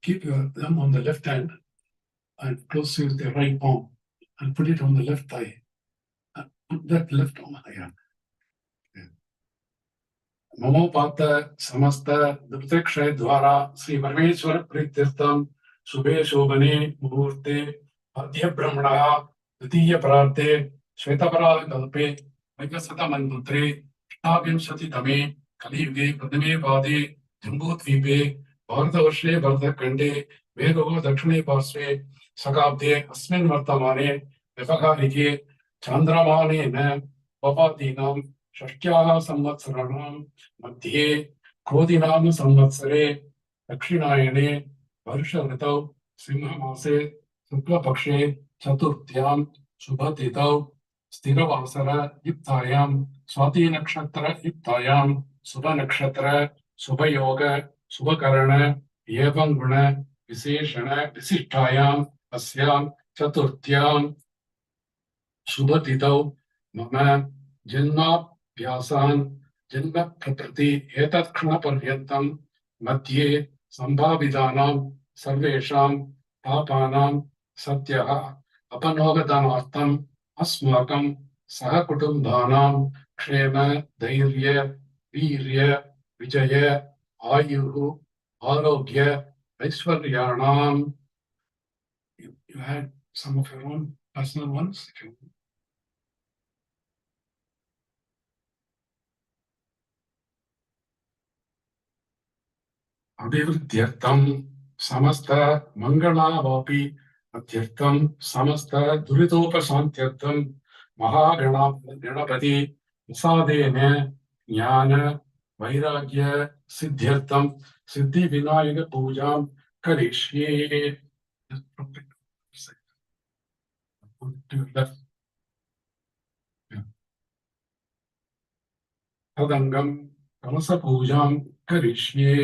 Keep your thumb on the left hand and close with the right palm and put it on the left thigh. Put that left arm higher. ममो पात समस्त दुर्तक्षय द्वारा श्री परमेश्वर प्रीत्यर्थम शुभे शोभने मुहूर्ते मध्य ब्रह्मणः द्वितीय प्रार्थे श्वेतपराग कल्पे वैकसतमन्वंतरे अष्टाविंशतितमे कलियुगे प्रथमे पादे जम्बूद्वीपे भारतवर्षे भरतखण्डे वेदो दक्षिणे पार्श्वे शकाब्दे अस्मिन् वर्तमाने व्यवहारिके चान्द्रमानेन वपादीनां षष्ट्याः संवत्सराणां मध्ये क्रोधिनाम संवत्सरे दक्षिणायने वर्ष ऋतौ सिंहमासे शुक्लपक्षे चतुर्थ्यां शुभतिथौ स्थिरवासर युक्तायां स्वाति नक्षत्र युक्तायां शुभ नक्षत्र शुभयोग शुभकरण एवं गुण विशेषण विशिष्टायां अस्यां चतुर्थ्यां शुभतिथौ मम जन्माभ्यासान् जन्म प्रकृति एतत् क्षणपर्यन्तं मध्ये सम्भावितानां सर्वेषां पापानां सत्यः अपनोगतानार्थम् अस्माकं सहकुटुम्बानां क्षेम धैर्य वीर्य विजय आयुः आरोग्य ऐश्वर्याणां. You had some of your own personal ones. अभिवृद्ध्यर्थं समस्त मंगलावापि अध्यर्थं समस्त दुरितोपशान्त्यर्थं महागणपति प्रसादेन ज्ञान वैराग्य सिद्ध्यर्थं सिद्धि विनायक पूजां करिष्ये. तदंगं कलश पूजां करिष्ये.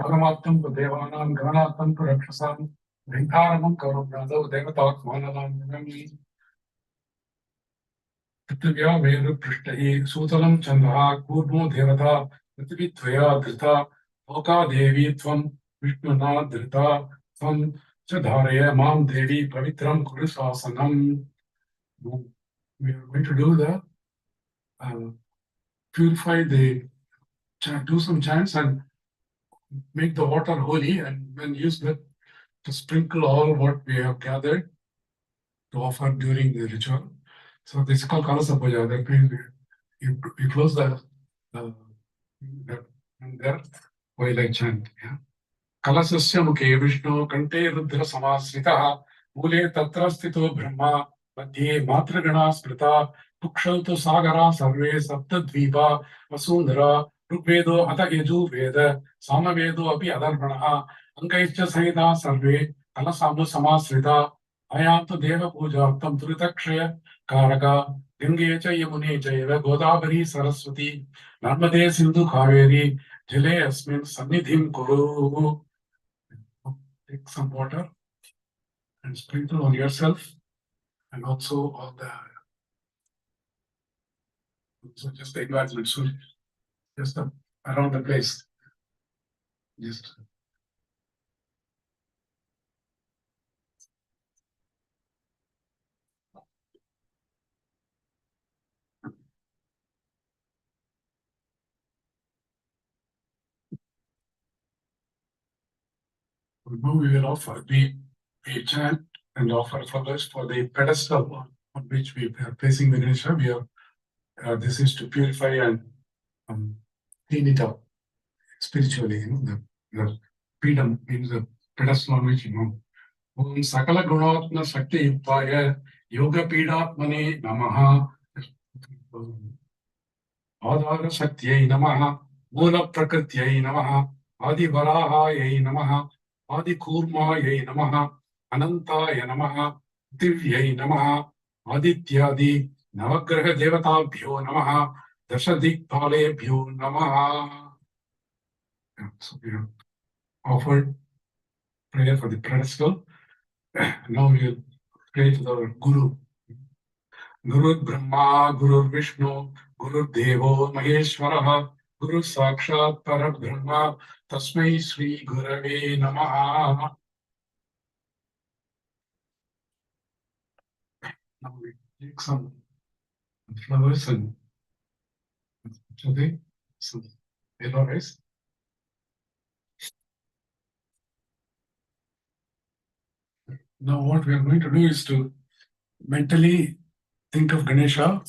आगमार्थं देवानां गणनार्थं रक्षसां भिन्नारमं करोम्यादौ देवतात्मानां पृथिव्या मेरुपृष्ठैः सूतलं चन्द्रः कूर्मो देवता पृथिवीद्वया धृता लोका देवी त्वं विष्णुना धृता त्वं च धारय मां देवी पवित्रं कुरु शासनम्. We are going to do the purify the do some chants and make the water holy, and then use that to sprinkle all what we have gathered to offer during the ritual. So this is called Kalasa Puja. That means you close the and there while I chant. Yeah. Kalasasya mukhe Vishnu kante rudra samasritah मूले तत्र स्थितो ब्रह्मा मध्ये मातृगणा स्मृता कुक्षौ तु सागरा सर्वे सप्तद्वीपा वसुन्धरा ऋग्वेदो अथ यजुर्वेद सामवेदो अपि अधर्वणः अङ्गैश्च सहिता सर्वे कलशानुसमाश्रिता अयान्तु देवपूजार्थं त्रितक्षय कारका गङ्गे च यमुने चैव गोदावरी सरस्वती नर्मदे सिन्धु कावेरी जले अस्मिन् सन्निधिं कुरु. Take some water and sprinkle on yourself and also on the just the environment, so just around the place. Just now we will offer we chant and offer flowers for the pedestal on which we are placing the Ganesha. We are this is to purify and clean it up spiritually. The freedom means the pedestal on which Om Sakala Gunatma Shakti Yuptaya Yoga Pidatmane Namaha Adhara Shaktiyai Namaha Mula Prakrtyai Namaha Adi Varahayai Namaha Adi Kurmayai Namaha Anantaya Namaha Divyai Namaha Adityadi Navagraha Devatabhyo Namaha Dashadik Namaha. So we have offered prayer for the pedestal. Now we will pray to our Guru. Guru Brahma, Guru Vishnu, Guru Devo Maheshwara, Guru Sakshat Parabrahma, Tasmai Sri Gurave Namaha. Now we take some flowers and today some yellow rice. Now what we are going to do is to mentally think of Ganesha.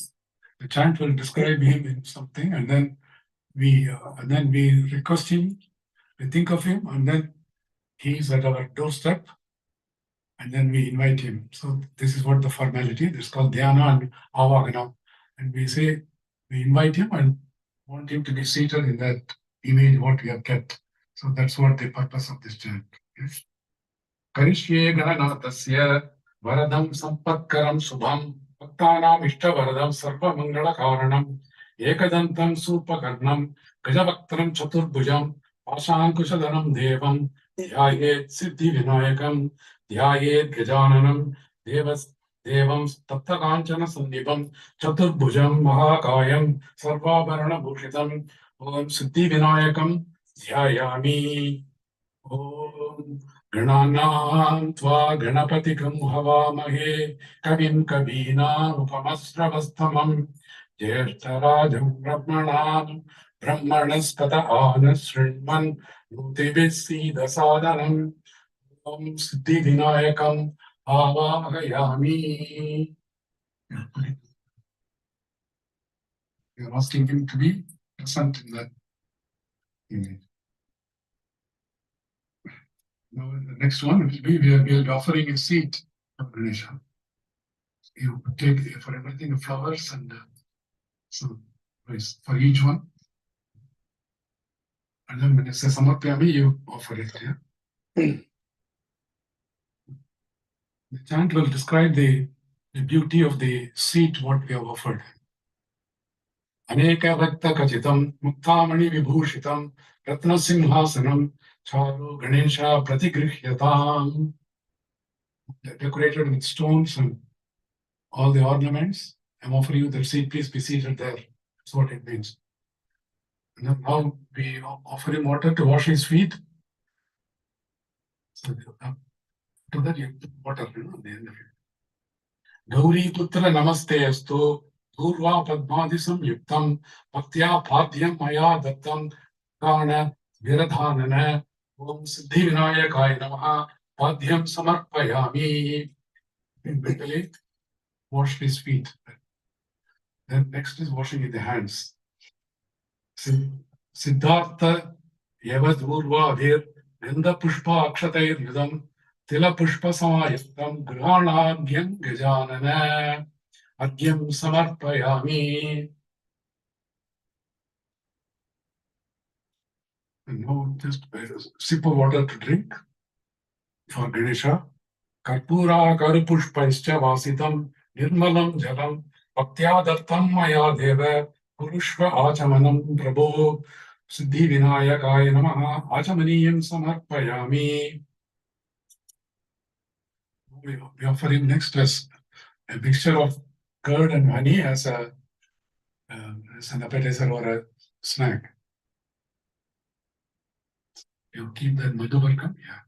The chant will describe him in something, and then we request him. We think of him, and then he is at our doorstep, and then we invite him. So this is what the formality. This is called dhyana and avagana, and we say we invite him and want him to be seated in that image what we have kept. So that's what the purpose of this chant is. करिष्ये गणनाथस्य वरदं सम्पत्करं शुभं भक्तानाम् इष्टवरदं सर्वमङ्गलकारणम् एकदन्तं सूपकर्णं गजवक्त्रं चतुर्भुजं पाशाङ्कुशधरं देवं ध्यायेत् सिद्धिविनायकं ध्यायेत् गजाननं देवं तप्तकाञ्चनसन्निभं चतुर्भुजं महाकायं सर्वाभरणभूषितं ॐ सिद्धिविनायकं ध्यायामि। ॐ गणानां त्वा गणपतिगं हवामहे कविं कवीनामुपमस्रवस्तमं ज्येष्ठराजं ब्रह्मणस्पत आनः शृण्वन् नोतिभिः सीदसादनम् ॐ सिद्धिविनायकम् आवाहयामि। We are asking him to be present in that image. Now, the next one will be we will be offering a seed for Ganesha. You take for everything flowers and some rice for each one. And then when you say Samarpyami, you offer it. Yeah? The chant will describe the beauty of the seat what we have offered. Aneka Vakta Kachitam, Muktamani Vibhushitam, Ratna Simhasanam, Charu Ganesha Pratigrihyatam. Decorated with stones and all the ornaments. I'm offering you the seat, please be seated there. That's what it means. And then now we offer him water to wash his feet. So to that you put water at the end of it. Gauri Putra Namaste Astu, Purva Padmadisam Yuktam, Bhaktya Bhadyam Maya Dattam, Kana Viradhanana, Om Siddhi Vinayakaya Namaha, Bhadyam Samarpayami. Mentally wash his feet. Then next is washing in the hands. Siddhartha Yavadurva Vir Nanda Pushpa Akshatayir Yudam Tila Pushpa Samayuktam Grihanagyam Gajanana Agyam Samarpayami. And now just a sip of water to drink for Ganesha. Karpura Karupushpaischa Vasitam Nirmalam Jalam Bhaktyadartam Maya Deva Purushva Achamanam Prabhu Siddhi Vinayakaya Namaha Achamaniyam Samarpayami. We offer him next as a mixture of curd and honey as an appetizer or a snack. You keep that madhuvargam, yeah.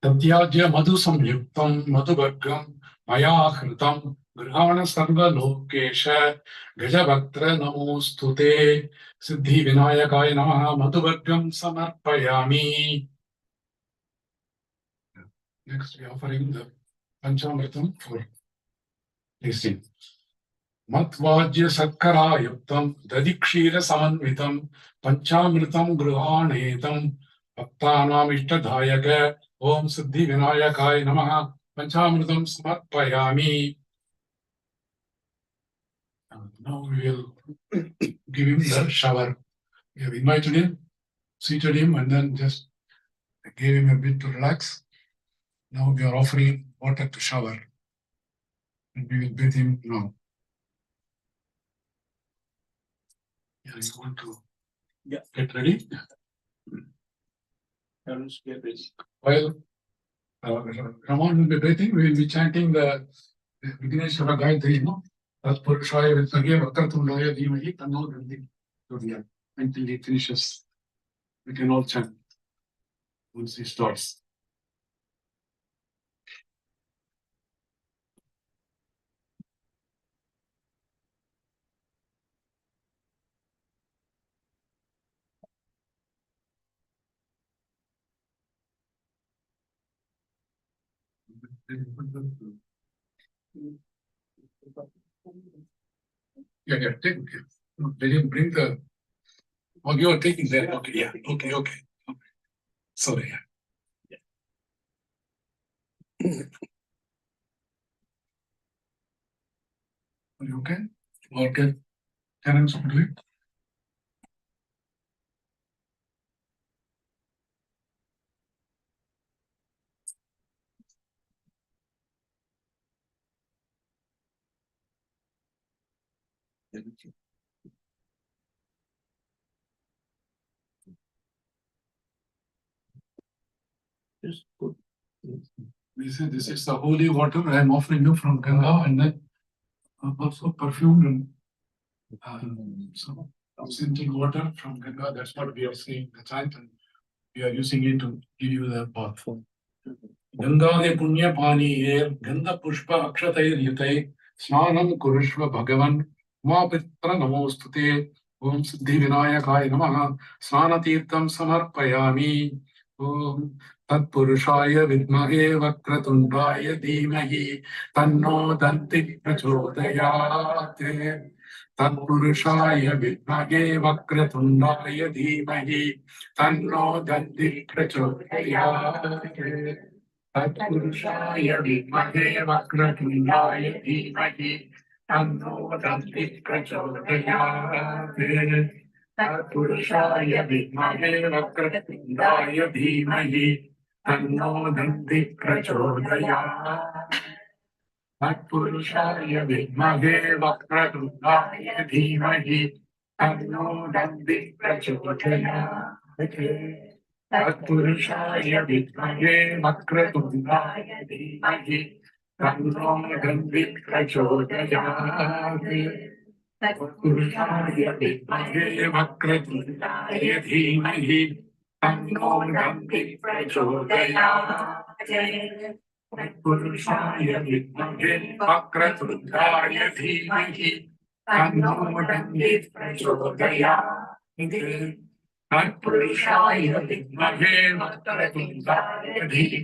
Tatyajya madhu samyuktam madhuvargam maya khritam grihana sarva lokesha gajabhaktra namostute siddhi vinayakaya namaha madhuvargam samarpayami. Next we are offering the panchamritam for tasting. Matvajya satkara yuktam dadikshira samanvitam panchamritam gruhanetam bhaktanam ishtadhayaka Om Siddhi Vinayakaya Namaha Panchamritam Samarpayami. Now we will give him the shower. We have invited him, seated him, and then just gave him a bit to relax. Now we are offering water to shower. And we will bathe him now. Yeah, you want to get ready? While Ramon will be breathing, we will be chanting the Ganesha Chathurthi, Tatpurushaya Vidmage Vakratundaya Dhimahi Tanno Danti Surya, until he finishes. We can all chant once he starts. Yeah, take it. Let him bring the. Oh, you are taking that. Okay, yeah. Okay. Sorry. Are you okay? Okay. Can I do it? This is the holy water I am offering you from Ganga, and then also perfumed and so scented water from Ganga. That's what we are saying the chant, and we are using it to give you the bath. Gangade punya paniyer ganda pushpa akshatayir yutay snanam kurushva bhagavan umapitra namostute om siddhi vinayakaya namaha snanatirtam samarpayami om tatpurushaya vidmahe vakratundaya dhimahi tanno danti prachodayate tatpurushaya vidmahe vakratundaya dhimahi tanno danti prachodayate Tatpurushaya Vidmahe Vakratundaya Dhimahi Tanno Danti Prachodayate Tatpurushaya Vidmahe Vakratundaya Dhimahi Tanno Danti Prachodayate Tatpurushaya Vidmahe Vakratundaya Dhimahi Tanno Danti Prachodayate Tatpurushaya Vidmahe Vakratundaya Dhimahi Tanno Danti Prachodayate Tatpurushaya Vidmahe Vakratundaya Dhimahi Tanno Danti Prachodayate Tatpurushaya Vidmahe Vakratundaya Dhimahi Tanno Danti Prachodayate Tatpurushaya Vidmahe Vakratundaya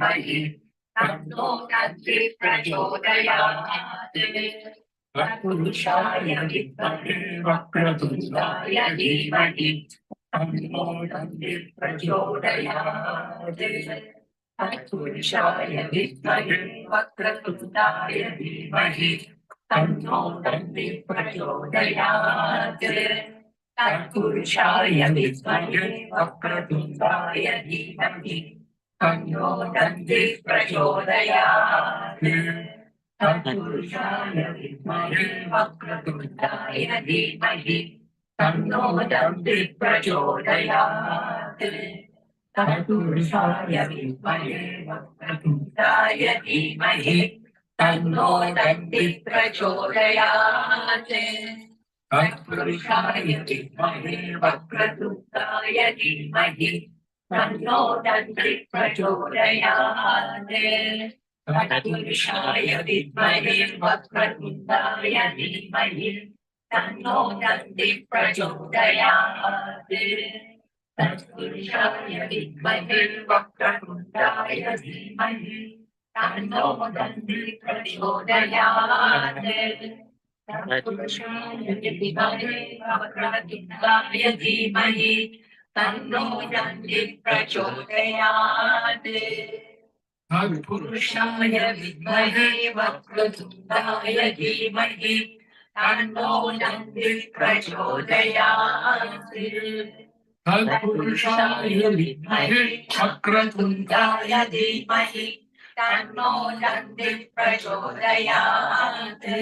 Dhimahi Tanno Danti Prachodayate Tatpurushaya Vidmahe Vakratundaya Dhimahi Tanno Danti Prachodayate Tatpurushaya Vidmahe Vakratundaya Dhimahi Tanno Danti Prachodayate Tatpurushaya Vidmahe Vakratundaya Dhimahi Tanno Danti Prachodayate Tatpurushaya Vidmahe Vakratundaya Dhimahi Tanno Danti Prachodayate Tatpurushaya Vidmahe Vakratundaya Dhimahi Tanno Danti Prachodayate Tatpurushaya Vidmahe Vakratundaya Dhimahi Tanno Danti Prachodayate Tatpurushaya Vidmahe Vakratundaya Dhimahi Tanno Danti Prachodayate Tatpurushaya Vidmahe Vakratundaya Dhimahi Tanno Danti Prachodayate Tatpurushaya Vidmahe Vakratundaya Dhimahi Tanno Danti Prachodayate Tatpurushaya Vidmahe Vakratundaya Dhimahi Tanno Danti Prachodayate Tatpurushaya Vidmahe Vakratundaya Dhimahi Tanno Danti Prachodayate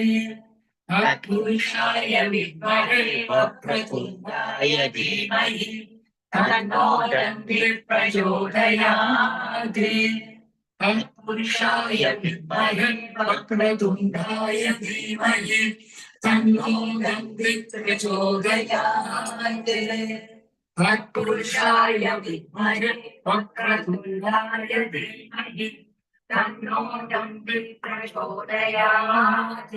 तत्पुरुषाय विद्महे वक्रतुण्डाय धीमहि तन्नो दन्ति प्रचोदयात् तत्पुरुषाय विद्महे वक्रतुण्डाय धीमहि तन्नो दन्ति प्रचोदयात् तत्पुरुषाय विद्महे वक्रतुण्डाय धीमहि तन्नो दन्ति प्रचोदयात्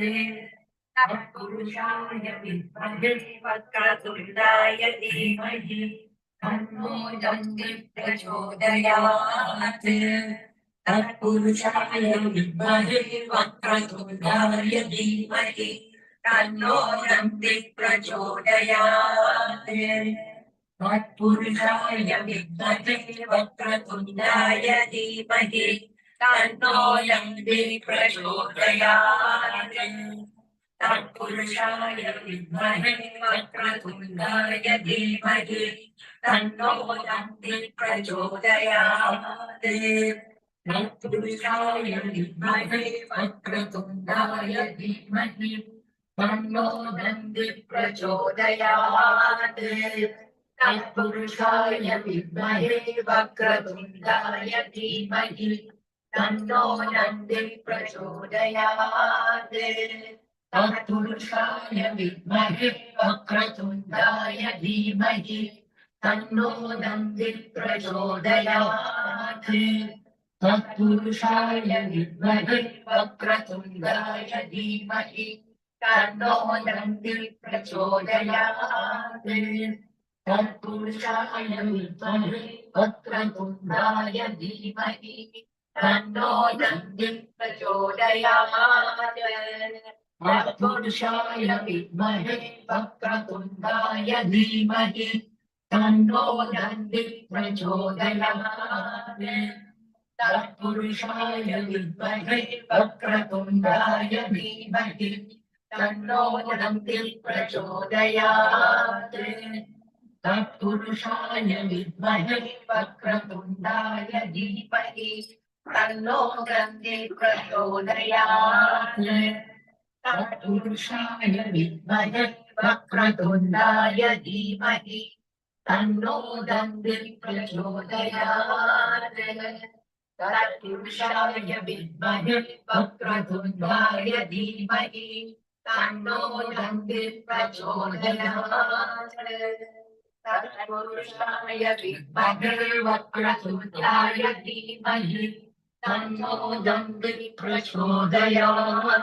तत्पुरुषाय विद्महे वक्रतुण्डाय धीमहि तन्नो दन्ति प्रचोदयात् तत्पुरुषाय विद्महे वक्रतुण्डाय धीमहि तन्नो दन्ति प्रचोदयात् तत्पुरुषाय विद्महे वक्रतुण्डाय धीमहि तन्नो दन्ति प्रचोदयात् तत्पुरुषाय विद्महे वक्रतुण्डाय धीमहि तन्नो दन्ति प्रचोदयात् तत्पुरुषाय विद्महे वक्रतुण्डाय धीमहि तन्नो दन्ति प्रचोदयात् तत्पुरुषाय विद्महे वक्रतुण्डाय धीमहि तन्नो दन्ति प्रचोदयात् तत्पुरुषाय विद्महे वक्रतुण्डाय धीमहि तन्नो दन्ति प्रचोदयात् तत्पुरुषाय विद्महे वक्रतुण्डाय धीमहि तन्नो दन्ति प्रचोदयात् तत्पुरुषाय विद्महे वक्रतुण्डाय धीमहि तन्नो दन्ति प्रचोदयात् तत्पुरुषाय विद्महे वक्रतुण्डाय धीमहि तन्नो दन्ति प्रचोदयात् तत्पुरुषाय विद्महे वक्रतुण्डाय धीमहि तन्नो दन्ति प्रचोदयात् तत्पुरुषाय विद्महे वक्रतुण्डाय धीमहि तन्नो दन्ति प्रचोदयात् तत्पुरुषाय विद्महे वक्रतुण्डाय धीमहि तन्नो दन्ति प्रचोदयात् तत्पुरुषाय विद्महे वक्रतुण्डाय धीमहि तन्नो दन्ति प्रचोदयात् तत्पुरुषाय विद्महे वक्रतुण्डाय धीमहि तन्नो दन्ति प्रचोदयात्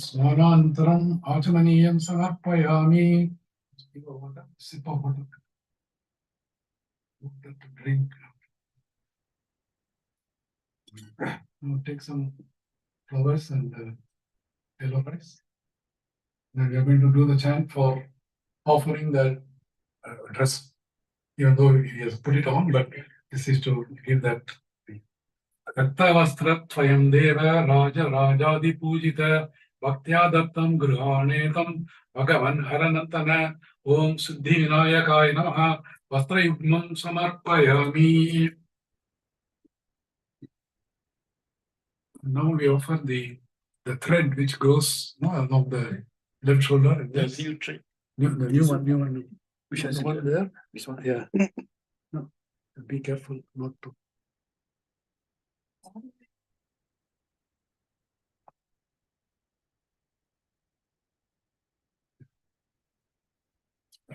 स्नानान्तरम् आचमनीयं समर्पयामि. Sip of water. Water to drink. Now take some flowers and yellow rice. Then we are going to do the chant for offering the dress, even though he has put it on, but this is to give that. Kattavastrattvayam deva raja rajadi pujita bhaktya dattam gruhanetam bhagavan haranantana om siddhi vinayakaya namaha vastrayugmam samarpayami. Now we offer the thread which goes along the left shoulder. The new tree. The new one. Which has the one there? This one. Yeah. No. Be careful not to.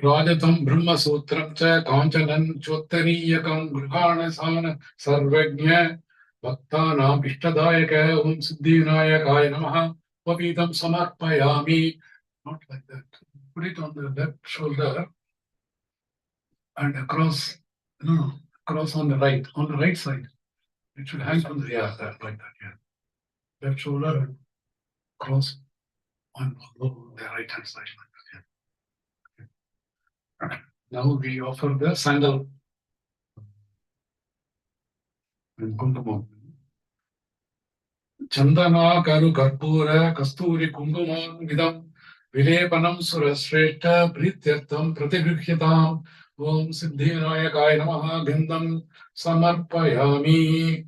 Rajatam Brahma Sutram cha Kanchanan Chottariyakam Grihana Sarvajna Bhaktanam Ishtadayaka Om Siddhi Vinayakaya Namaha Pavitam Samarpayami. Not like that. Put it on the left shoulder and across on the right side. It should hang from the like that, yeah. Left shoulder and cross on the right hand side. Now we offer the sandal and kumkumam. Chandana karu karpura kasturi kumkumam vidam vilepanam surashreshta prityartham pratigruhyatam om siddhi vinayakaya namaha gandham samarpayami.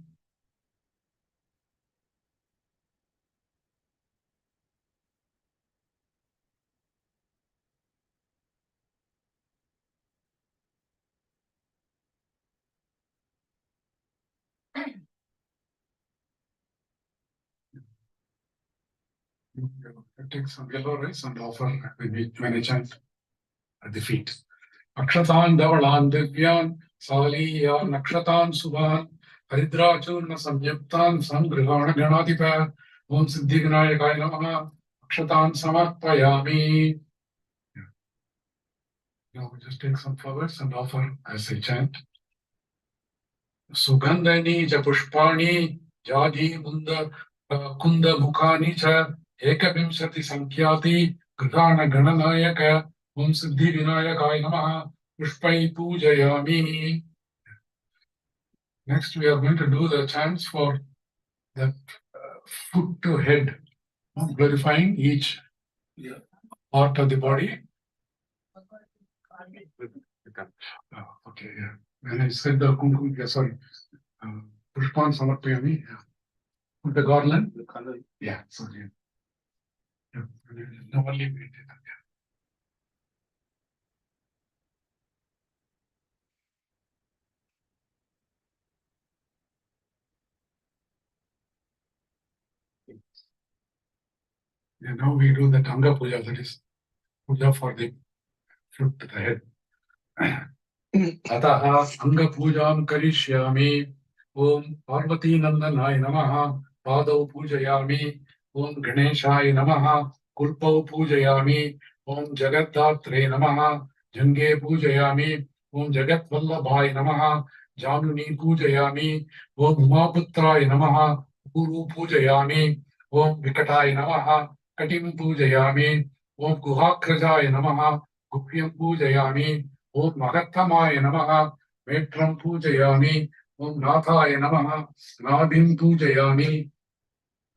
Take some yellow rice and offer when I chant at the feet. Akshatan Davalan Divyan Saliya Nakshatan Subhan Haridrachurna Samyuktan Samgrihana Ganadipa Om Siddhiganayakaya Namaha Akshatan Samarpayami. Now we just take some flowers and offer as I chant. Sugandhani cha pushpani jadi munda kunda mukhani cha ekavimsati sankyati grihana gananayaka Om Siddhi Vinayakaya Namaha Pushpai Pujayami. Next, we are going to do the chants for the foot to head, glorifying each part of the body. Okay, yeah. When I said the kumkum, Pushpan Samarpayami, put the garland. Yeah, sorry. Yeah. No, only we did that. Yeah, now we do the Tanga Puja, that is Puja for the foot to the head. Ataha Anga Pujam Karishyami Om Parvati Nandanaय Namaha Padau Pujayami Om Ganeshaya Namaha Kulpau Pujayami Om Jagatdatre Namaha Jange Pujayami Om Jagat Vallabhaya Namaha Januni Pujayami Om Umaputraya Namaha Guru Pujayami Om Vikataya Namaha Katim Pujayami Om Guhakrajaya Namaha Gupyam Pujayami Om Mahattamaya Namaha Metram Pujayami Om Nathaya Namaha Nabhim Pujayami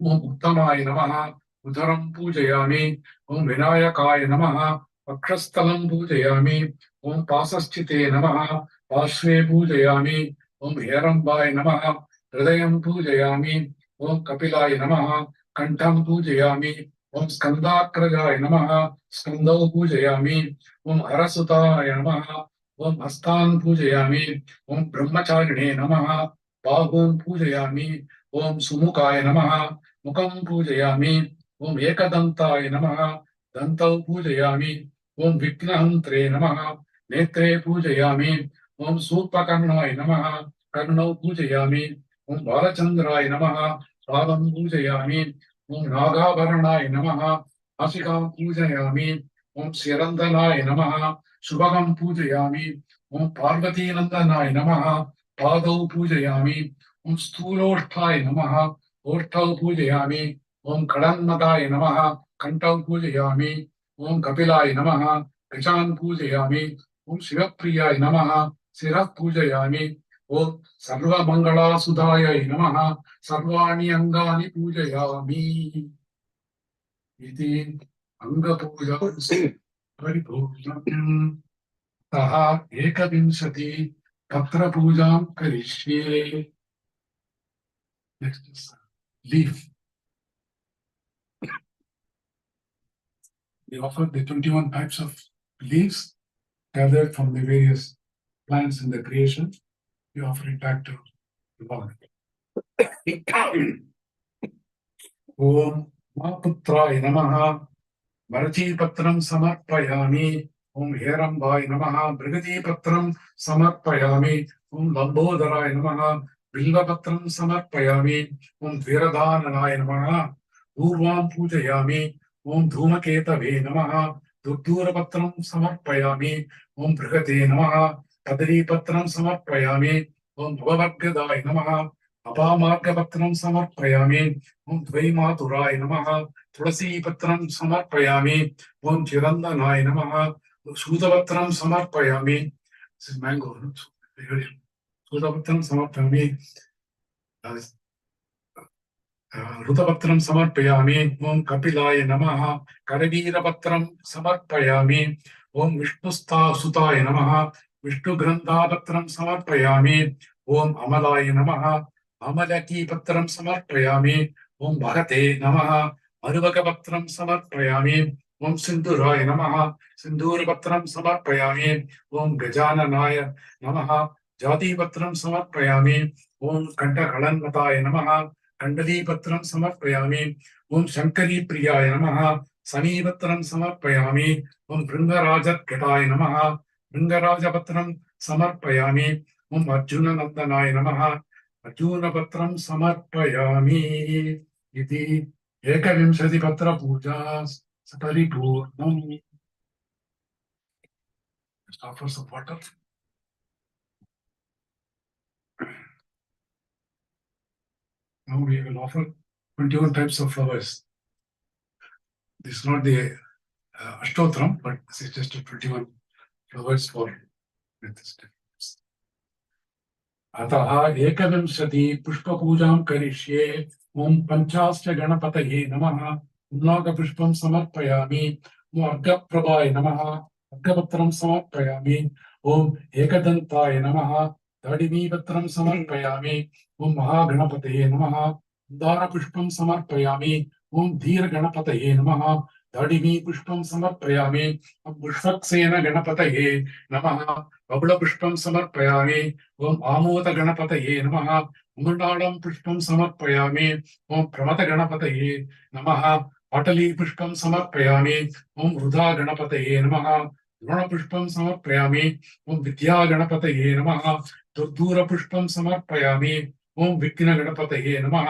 Om Uttamaya Namaha Udaram Pujayami Om Vinayakaya Namaha Pakshastalam Pujayami Om Pasaschite Namaha Pashve Pujayami Om Herambaya Namaha Hridayam Pujayami Om Kapilaya Namaha Kantam Pujayami Om Skandakrajaya Namaha Skandau Pujayami Om Harasutaya Namaha Om Astan Pujayami Om Brahmacharine Namaha Bahum Pujayami Om Sumukaya Namaha Mukam Pujayami Om Ekadantāya Namaha Dantau Pujayami Om Viknahantre Namaha Netre Pujayami Om Supakarnaya Namaha Karnau Pujayami Om Balachandraya Namaha Padam Pujayami Om Nagabharanaya Namaha Asikam Pujayami Om Sirandanaya Namaha Subhagam Pujayami Om Parvati Nandanaya Namaha Padau Pujayami Om Stulosthaya Namaha Orthau Pujayami Om Kadannadaya Namaha Kantau Pujayami Om Kapilaya Namaha Kachan Pujayami Om Shivapriyaya Namaha Sirah Pujayami Om Sarva Mangala Sudaya Namaha Sarvani Angani Pujayami Iti Anga Puja Paripujam Taha Ekavimsati Patra Pujam Karishye. Next is leaf. We offer the 21 types of leaves gathered from the various plants in the creation. We offer it back to the Lord. Om Maputraya Namaha Bharati Patram Samarpayami Om Herambhaya Namaha Brigati Patram Samarpayami Om Lambodharaya Namaha Bilva Patram Samarpayami Om Viradhananaya Namaha Urvam Pujayami Om Dhumaketave Namaha Durdura Patram Samarpayami Om Brigate Namaha Kadari Patram Samarpayami Om Bhavavargadaya Namaha Apamarga Patram Samarpayami Om Dvaimaturaya Namaha Tulasi Patram Samarpayami Om Chirandanaaya Namaha Sudapatram Samarpayami. This is mango. Sudapatram Samarpayami. Rudapatram Samarpayami Om Kapilaya Namaha Karavirapatram Samarpayami Om Vishnusta Sutaya Namaha Vishnu Grandhapatram Samarpayami Om Amalaya Namaha Amalaki Patram Samarpayami Om Bhagate Namaha Maruvaka Patram Samarpayami Om Sindhuraya Namaha Sindhura Patram Samarpayami Om Gajananaya Namaha Jati Patram Samarpayami Om Kantakalanmataya Namaha Kandalipatram samarpayami. Om Shankari Priyaya Namaha. Sanipatram samarpayami. Om Bringarajat Kataya Namaha. Bringarajapatram samarpayami. Om Arjuna Nandanaya Namaha. Arjuna Patram samarpayami. Iti Ekavimsati Patra Puja Paripurnam. Just offer some water. Now we will offer 21 types of flowers. This is not the Ashtotram, but this is just 21 flowers for this. अतः एकविंशति पुष्पपूजां करिष्ये ओम पंचाश्च गणपतये नमः उन्नाकपुष्पं समर्पयामि ओम अर्घप्रभाय नमः अर्घपत्रं समर्पयामि ओम एकदन्ताय नमः दाडिमीपत्रं समर्पयामि ओम महागणपतये नमः दारपुष्पं समर्पयामि ओम धीरगणपतये नमः दाडिमीपुष्पं समर्पयामि ओम पुष्पक्सेन गणपतये नमः बबुलपुष्पं समर्पयामि ओम आमोद गणपतये नमः मृणालं पुष्पं समर्पयामि ओम प्रमथ गणपतये नमः पाटली पुष्पं समर्पयामि ओम वृथा गणपतये नमः द्रोणपुष्पं समर्पयामि ओम विद्या गणपतये नमः दुर्दूर पुष्पं समर्पयामि ओम विघ्न गणपतये नमः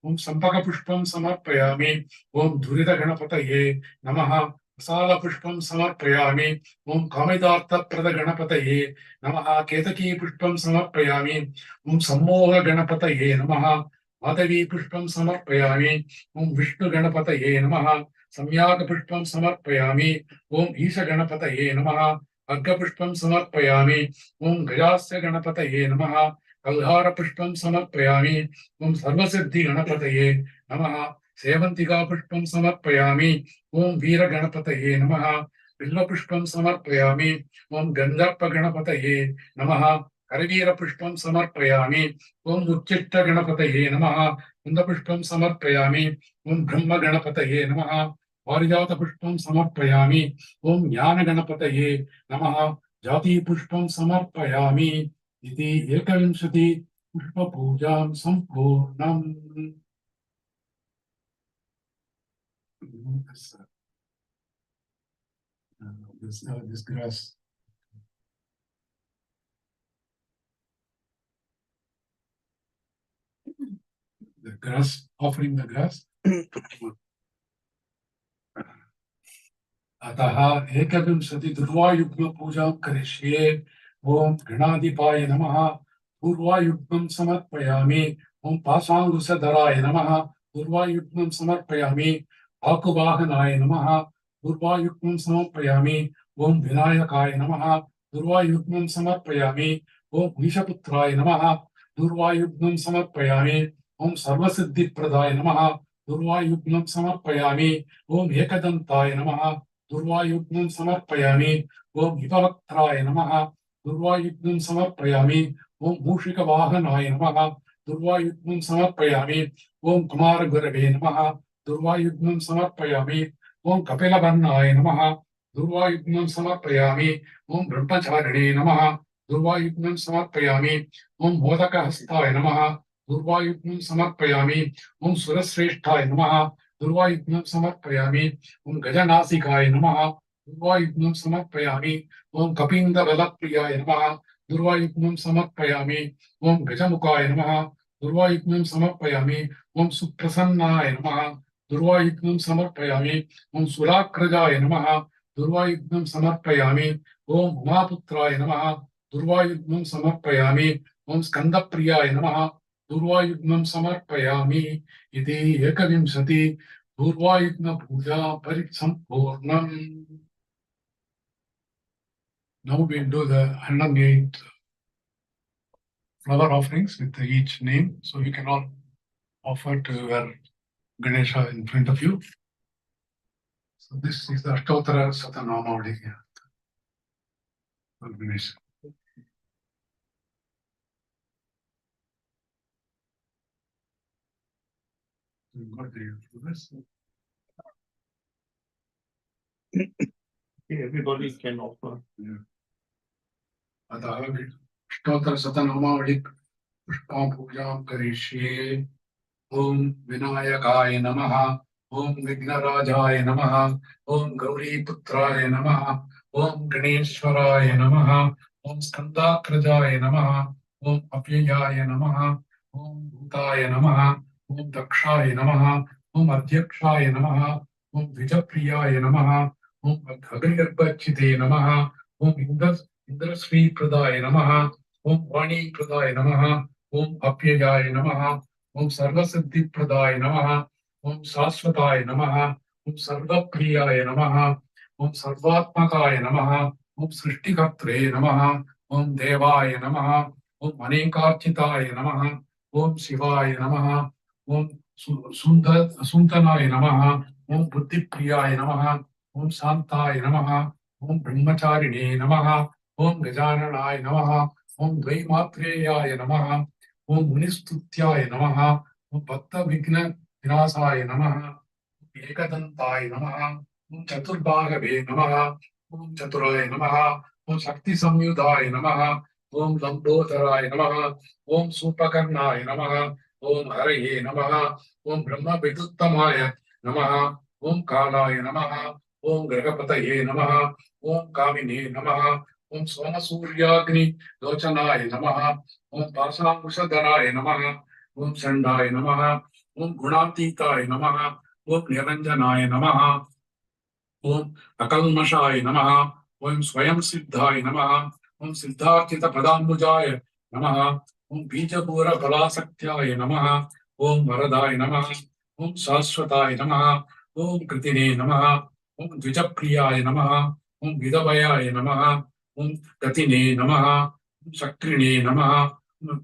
ओम संपक पुष्पं समर्पयामि ओम धुरित गणपतये नमः प्रसाद पुष्पं समर्पयामि ओम कामितार्थप्रद गणपतये नमः केतकी पुष्पं समर्पयामि ओम सम्मोह गणपतये नमः माधवी पुष्पं समर्पयामि ओम विष्णु गणपतये नमः सम्याक पुष्पं समर्पयामि ओम ईश गणपतये नमः अर्घ पुष्पं समर्पयामि ओम गजास्य गणपतये नमः कल्हार पुष्पं समर्पयामि ओम सर्वसिद्धि गणपतये नमः सेवंतिका पुष्पं समर्पयामि ओम वीर गणपतये नमः बिल्व पुष्पं समर्पयामि ओम गंधर्प गणपतये नमः करवीर पुष्पं समर्पयामि ओम उच्चिष्ट गणपतये नमः कुंद पुष्पं समर्पयामि ओम ब्रह्म गणपतये नमः पारिजात पुष्पं समर्पयामि ओम ज्ञान गणपतये नमः जाति पुष्पं समर्पयामि इति एकविंशति पुष्प पूजां संपूर्णम्. This grass. The grass, offering the grass. अतः एकविंशति दुर्वायुग्म पूजां करिष्ये ओम गणाधिपाय नमः पूर्वायुग्मं समर्पयामि ओम पाशांकुशधराय नमः पूर्वायुग्मं समर्पयामि आकुवाहनाय नमः पूर्वायुग्मं समर्पयामि ओम विनायकाय नमः पूर्वायुग्मं समर्पयामि ओम विषपुत्राय नमः पूर्वायुग्मं समर्पयामि ओम सर्वसिद्धिप्रदाय नमः पूर्वायुग्मं समर्पयामि ओम एकदन्ताय नमः दुर्वायुग्मं समर्पयामि ओम हितवक्त्राय नमः दुर्वायुग्मं समर्पयामि ओम मूषिकवाहनाय नमः दुर्वायुग्मं समर्पयामि ओम कुमारगुरवे नमः दुर्वायुग्मं समर्पयामि ओम कपिलवर्णाय नमः दुर्वायुग्मं समर्पयामि ओम ब्रह्मचारिणे नमः दुर्वायुग्मं समर्पयामि ओम मोदकहस्ताय नमः दुर्वायुग्मं समर्पयामि ओम सुरश्रेष्ठाय नमः दुर्वायुग्मं समर्पयामि ओम गजनासिकाय नमः दुर्वायुग्मं समर्पयामि ओम कपिंदबलप्रियाय नमः दुर्वायुग्मं समर्पयामि ओम गजमुखाय नमः दुर्वायुग्मं समर्पयामि ओम सुप्रसन्नाय नमः दुर्वायुग्मं समर्पयामि ओम सुराक्रजाय नमः दुर्वायुग्मं समर्पयामि ओम उमापुत्राय नमः दुर्वायुग्मं समर्पयामि ओम स्कंदप्रियाय नमः दुर्वायुग्मं समर्पयामि इति एकविंशति दुर्वायुग्म पूजा परिसंपूर्णम्. Now we do the 108 flower offerings with each name, so you can all offer to your Ganesha in front of you. So this is the Ashtotara Satanamavali for Ganesha. Everybody can offer. Yeah. अतः अष्टोत्तर शतनामावली पुष्पां पूजां करिष्ये Om Vinayakaya Namaha. Om Vignarajaya Namaha. Om Gauri Putraya Namaha. Om Ganeshwaraya Namaha. Om Skandakrajaya Namaha. Om Apyayaya Namaha. Om Bhutaya Namaha. Om Dakshaya Namaha. Om Adhyakshaya Namaha. Om Vijapriyaya Namaha. Om Agnigarbachite Namaha. Om Indrasri Pradaya Namaha. Om Vani Pradaya Namaha. Om Apyayaya Namaha. Om Sarvasiddhi Pradaya Namaha. Om Shashvataya Namaha. Om Sarvapriyaya Namaha. Om Sarvatmakaya Namaha. Om Srishtikartre Namaha. Om Devaya Namaha. Om Anekarchitaya Namaha. Om Shivaya Namaha. Om Suntanaya Namaha. Om Buddhipriyaya Namaha. Om Santaya Namaha. Om Brahmacharine Namaha. Om Gajananaya Namaha. Om Dvaimatreyaya Namaha. Om Munistutyaya Namaha. Om Bhakta Vigna Vinasaya Namaha. Ekadantāya Namaha. Om Chaturbhagave Namaha. Om Chaturaya Namaha. Om Shakti Samyudaya Namaha. Om Lambodharaya Namaha. Om Supakarnaya Namaha. Om Haraye Namaha. Om Brahma Viduttamaya Namaha. Om Kalaya Namaha. Om Grahapataye Namaha. Om Kamine Namaha. Om Somasuryaagni Lochanaya Namaha. Om Pasamushadharaya Namaha. Om Shandaya Namaha. Om Gunatitaya Namaha. Om Niranjanaya Namaha. Om Akalmashaaya Namaha. Om Swayam Siddhaya Namaha. Om Siddharthita Padambujaya Namaha. Om Bijapura Palasakthyaya Namaha. Om Varadaya Namaha. Om Shashvataya Namaha. Om Kritine Namaha. Om Dvijapriyaya Namaha. Om Vidavayaya Namaha. Om Katine Namaha. Om Shakrine Namaha.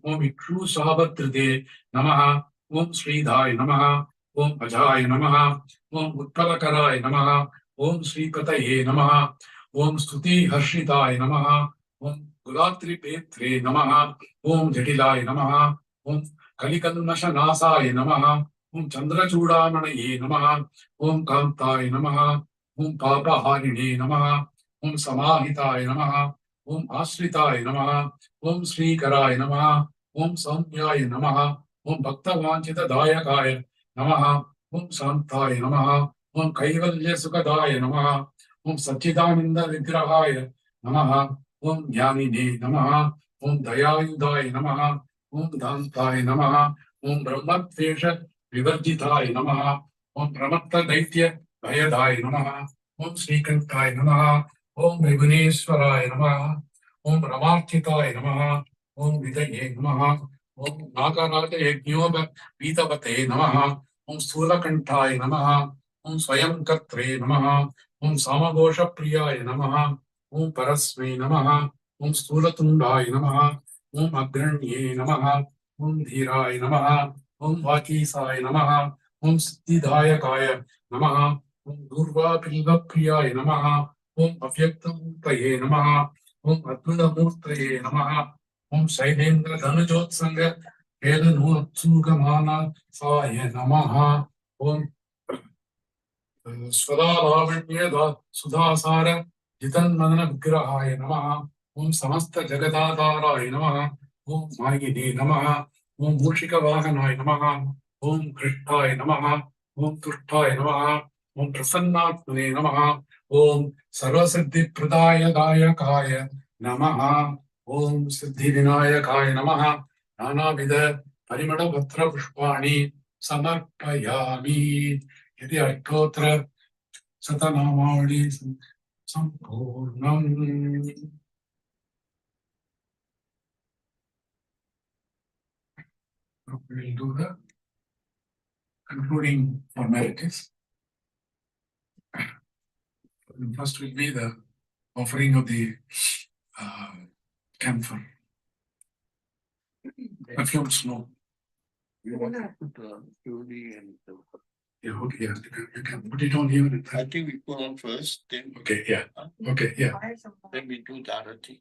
Om Ikshu Sahabatrite Namaha. Om Sridhaya Namaha. Om Ajaya Namaha. Om Utpalakaraya Namaha. Om Sri Pataye Namaha. Om Stuti Harshitaya Namaha. Om Gulatri Petre Namaha. Om Jatilaya Namaha. Om Kalikalmasha Nasaya Namaha. Om Chandrachudamanaye Namaha. Om Kantaya Namaha. Om Papaharine Namaha. Om Samahitaya Namaha. Om Asritaya Namaha. Om Sri Karaya Namaha. Om Samyaya Namaha. Om Bhaktavanchita Dayakaya Namaha. Om Santaya Namaha. Om Kaivalya Sukadaya Namaha. Om Satchidananda Vigrahaya Namaha. Om Jnanine Namaha. Om Dayayudaya Namaha. Om Dantaya Namaha. Om Brahmatvesha Vivarjitaya Namaha. Om Pramatta Daitya Bhayadaya Namaha. Om Srikantaya Namaha. Om Viguneshwaraya Namaha. Om Ramarchitaya Namaha. Om Vidaye Namaha. Om Nagaraja Yajnyoba Vitavate Namaha. Om Stulakanthaya Namaha. Om Swayam Katre Namaha. Om Samagosha Priyaya Namaha. Om Parasme Namaha. Om Stulatundaya Namaha. Om Agranye Namaha. Om Dhiraya Namaha. Om Vakisaya Namaha. Om Siddhidayakaya Namaha. Om Durva Pilva Priyaya Namaha. Om Avyaktamutaye Namaha. Om Advita Murtaye Namaha. Om Shailendra Dhanujotsanga Vedanutsugamana Saya Namaha. Om Swadalavinyada Sudhasara Jitanmadana Vigrahaya Namaha. Om Samasta Jagadadharaya Namaha. Om Mayine Namaha. Om Mushika Vahanaya Namaha. Om Krishtaya Namaha. Om Turtaya Namaha. Om Prasannatmane Namaha. Om Sarvasiddhi Pradaya Dayakaya Namaha. Om Siddhi Vinayakaya Namaha. Nanavida Parimada Bhatra Pushpani Samarpayami. यदि अष्टोत्तर शतनामावली संपूर्णम्. We will do the concluding formalities. First will be the offering of the camphor. Perfume smoke. You want to put the purity and the. Yeah, okay, yeah, you can put it on here. I think we put on first, then. Okay, yeah, okay, yeah. Then we do the other thing.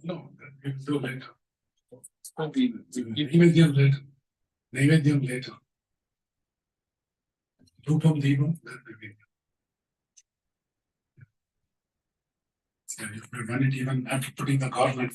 No, we will do later. We Naivedyam later. Naivedyam later. Rupam Devam, that will be. Yeah, you can run it even after putting the garland.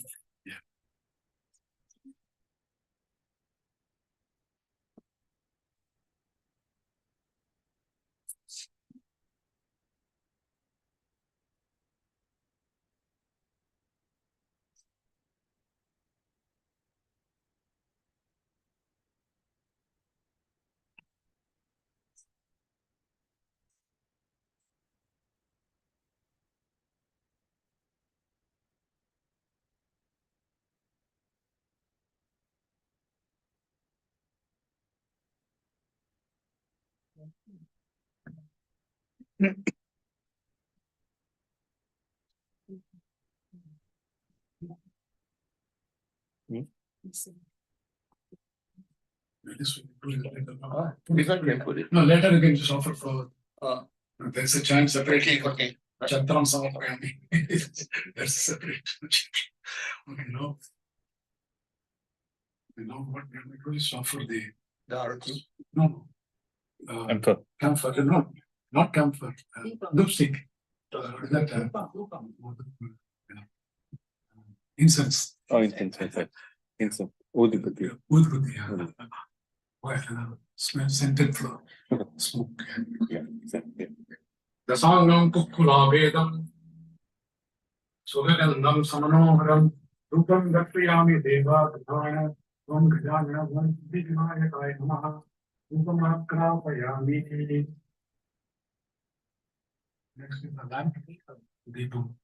No, later you can just offer for. There's a chant separately. Okay. Chatram Samapayami. That's separate. Okay, no. You know what? We could just offer the. No. Camphor. Camphor. No, not camphor. Lipstick. That. Incense. Oh, incense. Incense. Udhipati. Udhipati. Well, smell scented flower. Smoke. Yeah. Dasangam Kukulavedam Sugagandam Samanoharam Rupam Datriyami Deva Gajana Om Gajana Om Vidmaya Kaya Namaha Rupam Akrapayami. Next is the lamp. Deepam.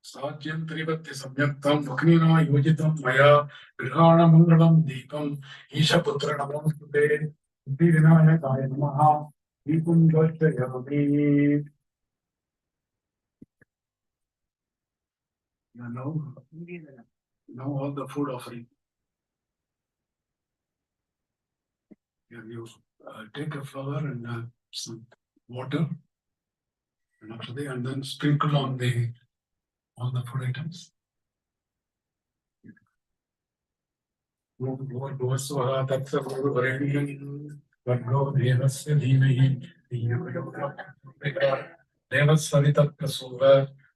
Satyam Trivati Samyaktam Vaknina Yojitam Maya Grihana Mangalam Deepam Isha Putra Namaste Vidinaya Kaya Namaha Deepam Dvajayami. Now all the food offering. You take a flower and some water, and after that, and then sprinkle on all the food items.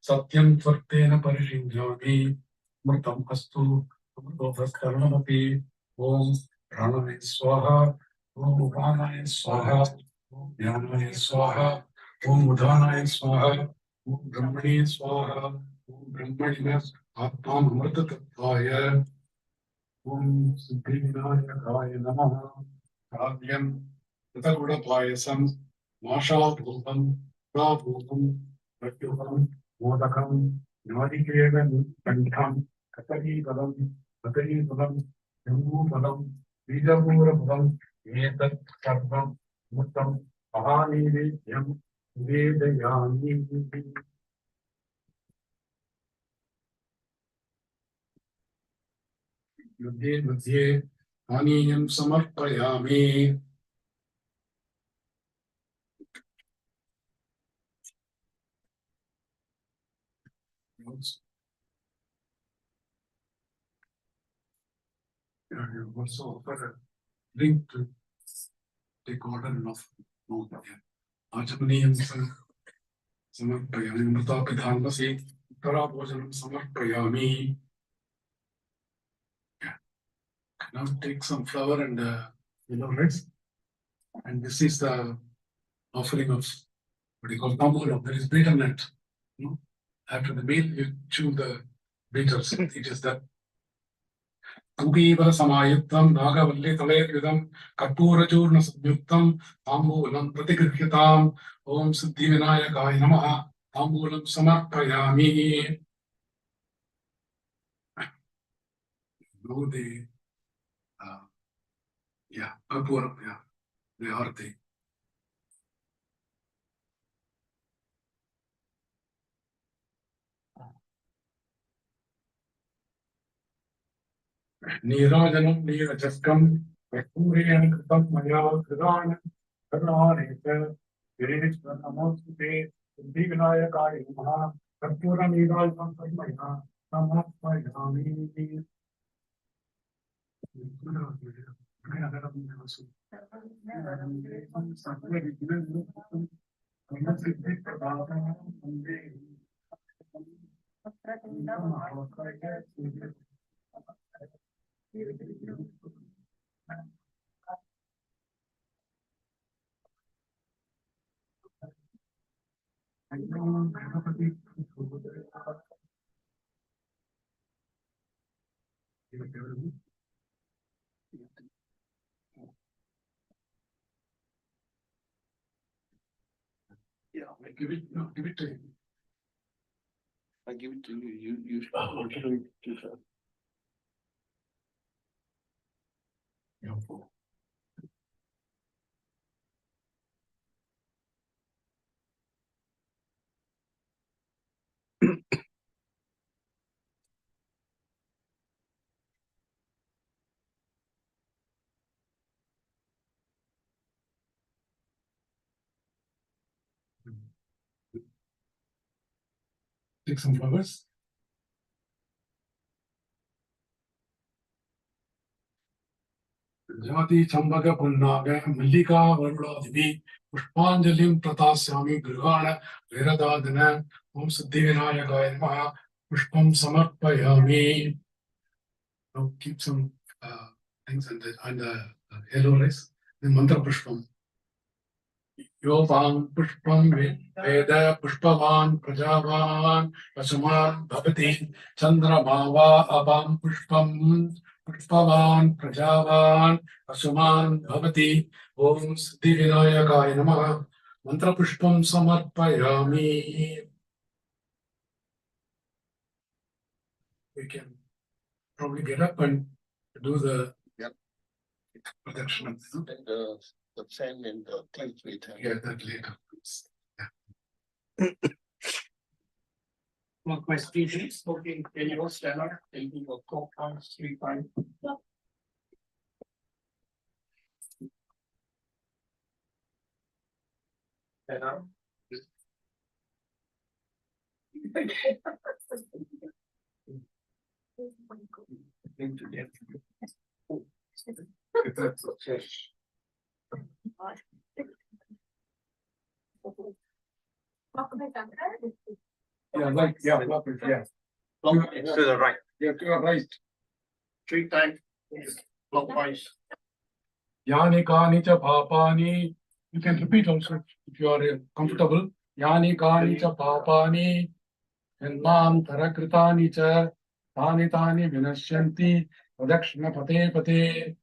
Satyam Tvartena Parishinjami Murtam Astu Karnamapi Om Pranaya Swaha Om Upanaya Swaha Om Dhyanaya Swaha Om Udhanaya Swaha Om Brahmani Swaha Om Brahmaninas Atman Murtatvaya Om Siddhinaya Namaha Kavyam Tataguda Payasam Masha Bhutam Prabhutam Pratyutam Modakam Navadikevan Kantham Katari Palam Katari Palam Jambu Palam Vijapura Palam Etat Sarvam Muttam Ahani Yam Vedayami. Yuddhe Madhye Aniyam Samarpayami. You also offer a drink to take order of Achamaniyam Samarpayami. Murtapidhanmasi Tarabhojanam Samarpayami. Now take some flour and rice. And this is the offering of what you call tamulam. There is bitter nut. After the meal, you chew the bitters. It is that. Kubiva Samayuktam Nagavalli Talayudam Kapurachurna Samyuktam Tambulam Pratigrihitam Om Siddhi Vinayakaya Namaha Tambulam Samarpayami. Know the Kapuram, the Arti. Nirajanam Nirajaskam Kapuriyan Kritam Maya Kridan Karnareka Ganesha Chathurthi Siddhi Vinayakaya Namaha Kapuram Nirajanam Maya Samarpayami. Give it to him. I give it to you, you show it to her. Yeah. Take some flowers. Jati Chambaga Punnaga Mallika Varudadhivi Pushpanjalim Pratasyami Grihana Viradadana Om Siddhivinayakaya Namaha Pushpam Samarpayami. Now keep some things on the yellow rice. Then Mantra Pushpam. Yovam Pushpam Veda Pushpavan Prajavan Pasuman Bhavati Chandramava Abam Pushpam Pushpavan Prajavan Pasuman Bhavati Om Siddhivinayakaya Namaha Mantra Pushpam Samarpayami. We can probably get up and do the protection. And the fan and the clean plate. Yeah, that later. Look, my speech is spoken, can you stand up, taking a 12.35. Stand up. If that's okay. Yeah, like, yeah, yeah. To the right, Yeah, to your right. 3 times, clockwise. Yani kani cha papani. You can repeat also if you are comfortable. Yani kani cha papani. Janmam tarakritani cha. Tani tani vinashyanti. Pradakshina pate pate.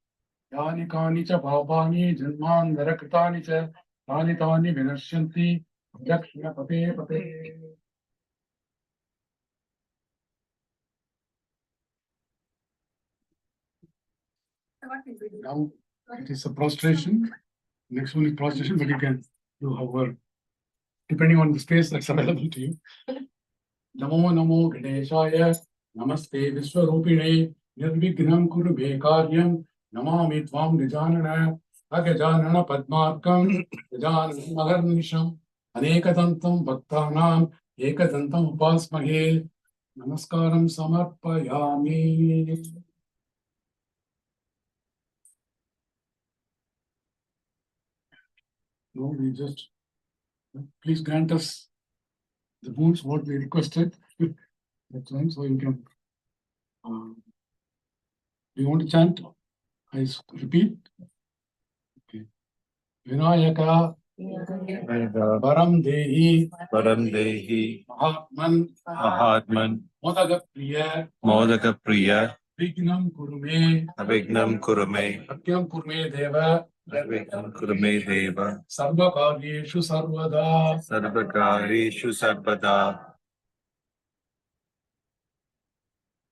Yani kani cha papani. Janmam tarakritani cha. Tani tani vinashyanti. Pradakshina pate pate. Now it is a prostration. Next one is prostration, but you can do however, depending on the space that's available to you. Namo Namo Ganeshaya, Namaste Vishwarupine, Nirvignam Kuru Me Karyam, Namami Tvam Gajanana, Agajanana Padmarkam, Gajanana Maharnisham, Anekadantam Bhaktanam, Ekadantam Upasmahe, Namaskaram Samarpayami. No, we just please grant us the boons what we requested. That's right. So you can. Do you want to chant? I repeat. Okay. Vinayaka Param Dehi Mahatman Mahatman Modaga Priya Modaka Priya Vignam Kurume Avignam Kurume Satyam Kurume Deva Avignam Kurume Deva Sarva Karyeshu Sarvada. Sarvakarishu Sarvada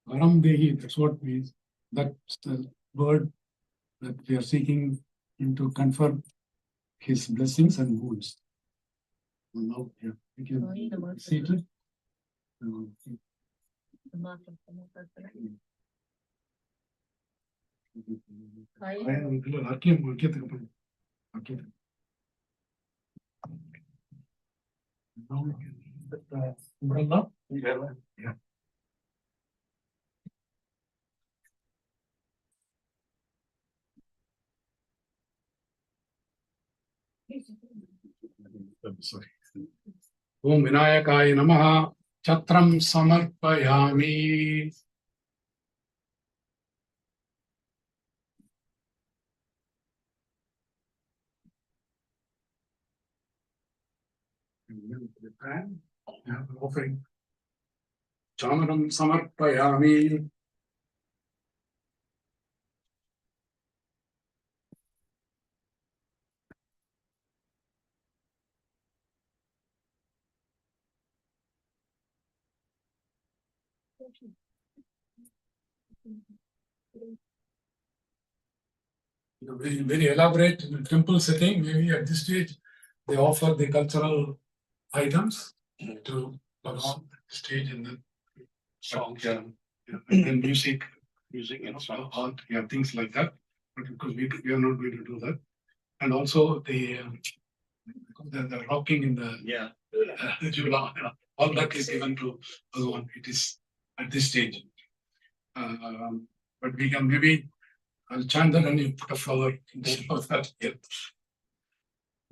Param Dehi, that's what means. That's the word that we are seeking him to confer his blessings and wounds. Now, yeah, we can see it. Now we can put the umbrella. Yeah. Sorry. Om Vinayakaya Namaha. Chatram Samarpayami. Offering. Chamaram Samarpayami. Very elaborate temple setting. Maybe at this stage, they offer the cultural items to Bhagavan stage and the songs and then music, and so art, things like that. But because we are not going to do that, and also the rocking in the Jula, all that is given to Bhagavan. It is at this stage. But we can maybe I'll chant that and you put a flower instead of that here.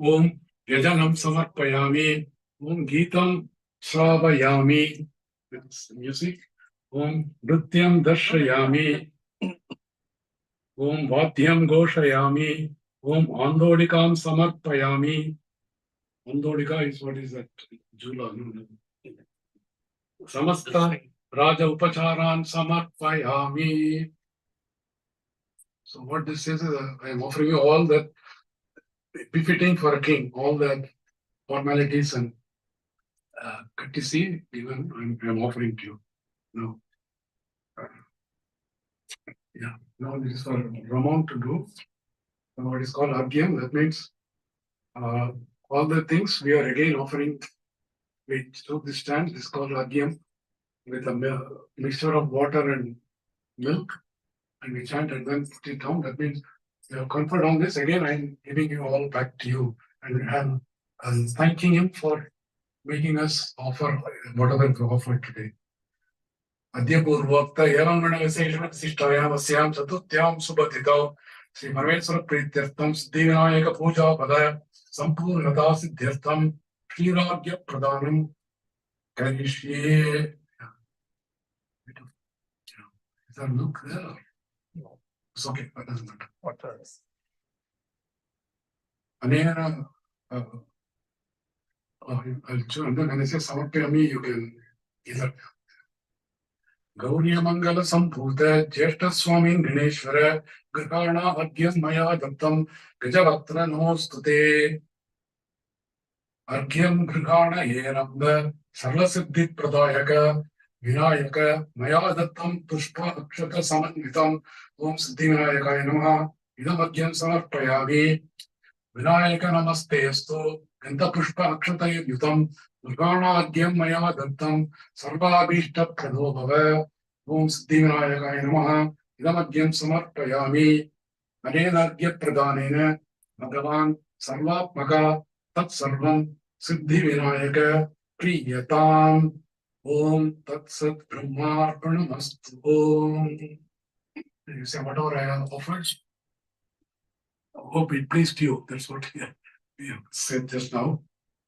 Om Yajanam Samarpayami, Om Geetam Shravayami, that's music. Om Nrityam Darshayami, Om Vadyam Goshayami, Om Andodikam Samarpayami. Andodika is what is that? Jula. Samasta Raja Upacharan Samarpayami. So what this says is I am offering you all that befitting for a king, all the formalities and courtesy, even I'm offering to you. No. Now this is for Ramon to do. What is called Argyam, that means all the things we are again offering. We took this stand, this is called Argyam, with a mixture of water and milk, and we chant and then put it down. That means you have conferred on this. Again, I'm giving you all back to you, and I'm thanking him for making us offer whatever we offered today. Adya Purvakta Evam Gana Viseshana Visishtayam Asyam Chaturthyam Subhadhitau Sri Parmeshwara Prityartham Siddhi Vinayaka Puja Padaya Sampurnata Siddhyartham Kshiragya Pradhanam Karishye. Is that look there? It's okay, that doesn't matter. What else? Anera, I'll choose, and then when I say Samarpayami, you can either Gauriya Mangala Sambhuta, Jeshta Swami Ganeshwara, Grihana Adhyam Maya Dattam, Gajavatra Namostute, Argyam Grihana Yenamba, Sarlasiddhi Pradayaka, Vinayaka, Maya Dattam, Pushpa Akshata Samanvitam, Om Siddhi Vinayaka Namaha, Idam Adhyam Samarpayami, Vinayaka Namaste Astu, Ganta Pushpa Akshata Yutam, Durgana Adhyam Maya Dattam, Sarvabhishta Prado Bhava, Om Siddhi Vinayaka Namaha, Idam Adhyam Samarpayami, Anena Adhya Pradhanena, Bhagavan Sarvapmaka, Tat Sarvam, Siddhi Vinayaka, Priyatam, Om Tat Sat Brahmarpanamastu Om. You say whatever I have offered, I hope it pleased you. That's what we have said just now.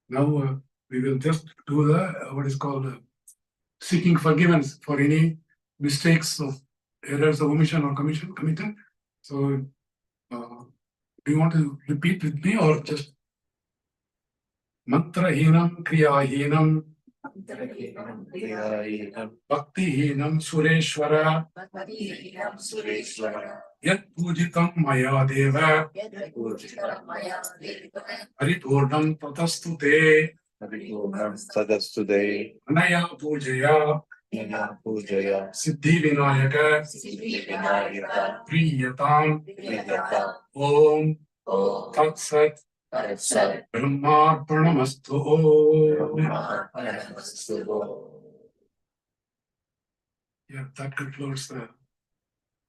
Now we will just do the what is called seeking forgiveness for any mistakes of errors of omission or committed. So, do you want to repeat with me or just mantra hinam kriya hinam bhakti hinam sureshwara yat pujitam maya deva paripurnam tatastute Sadastude, anaya pujaya Pujaya, siddhi vinayaka priyatam om tat sat Brahmarpanamastu Om. Yeah, that concludes the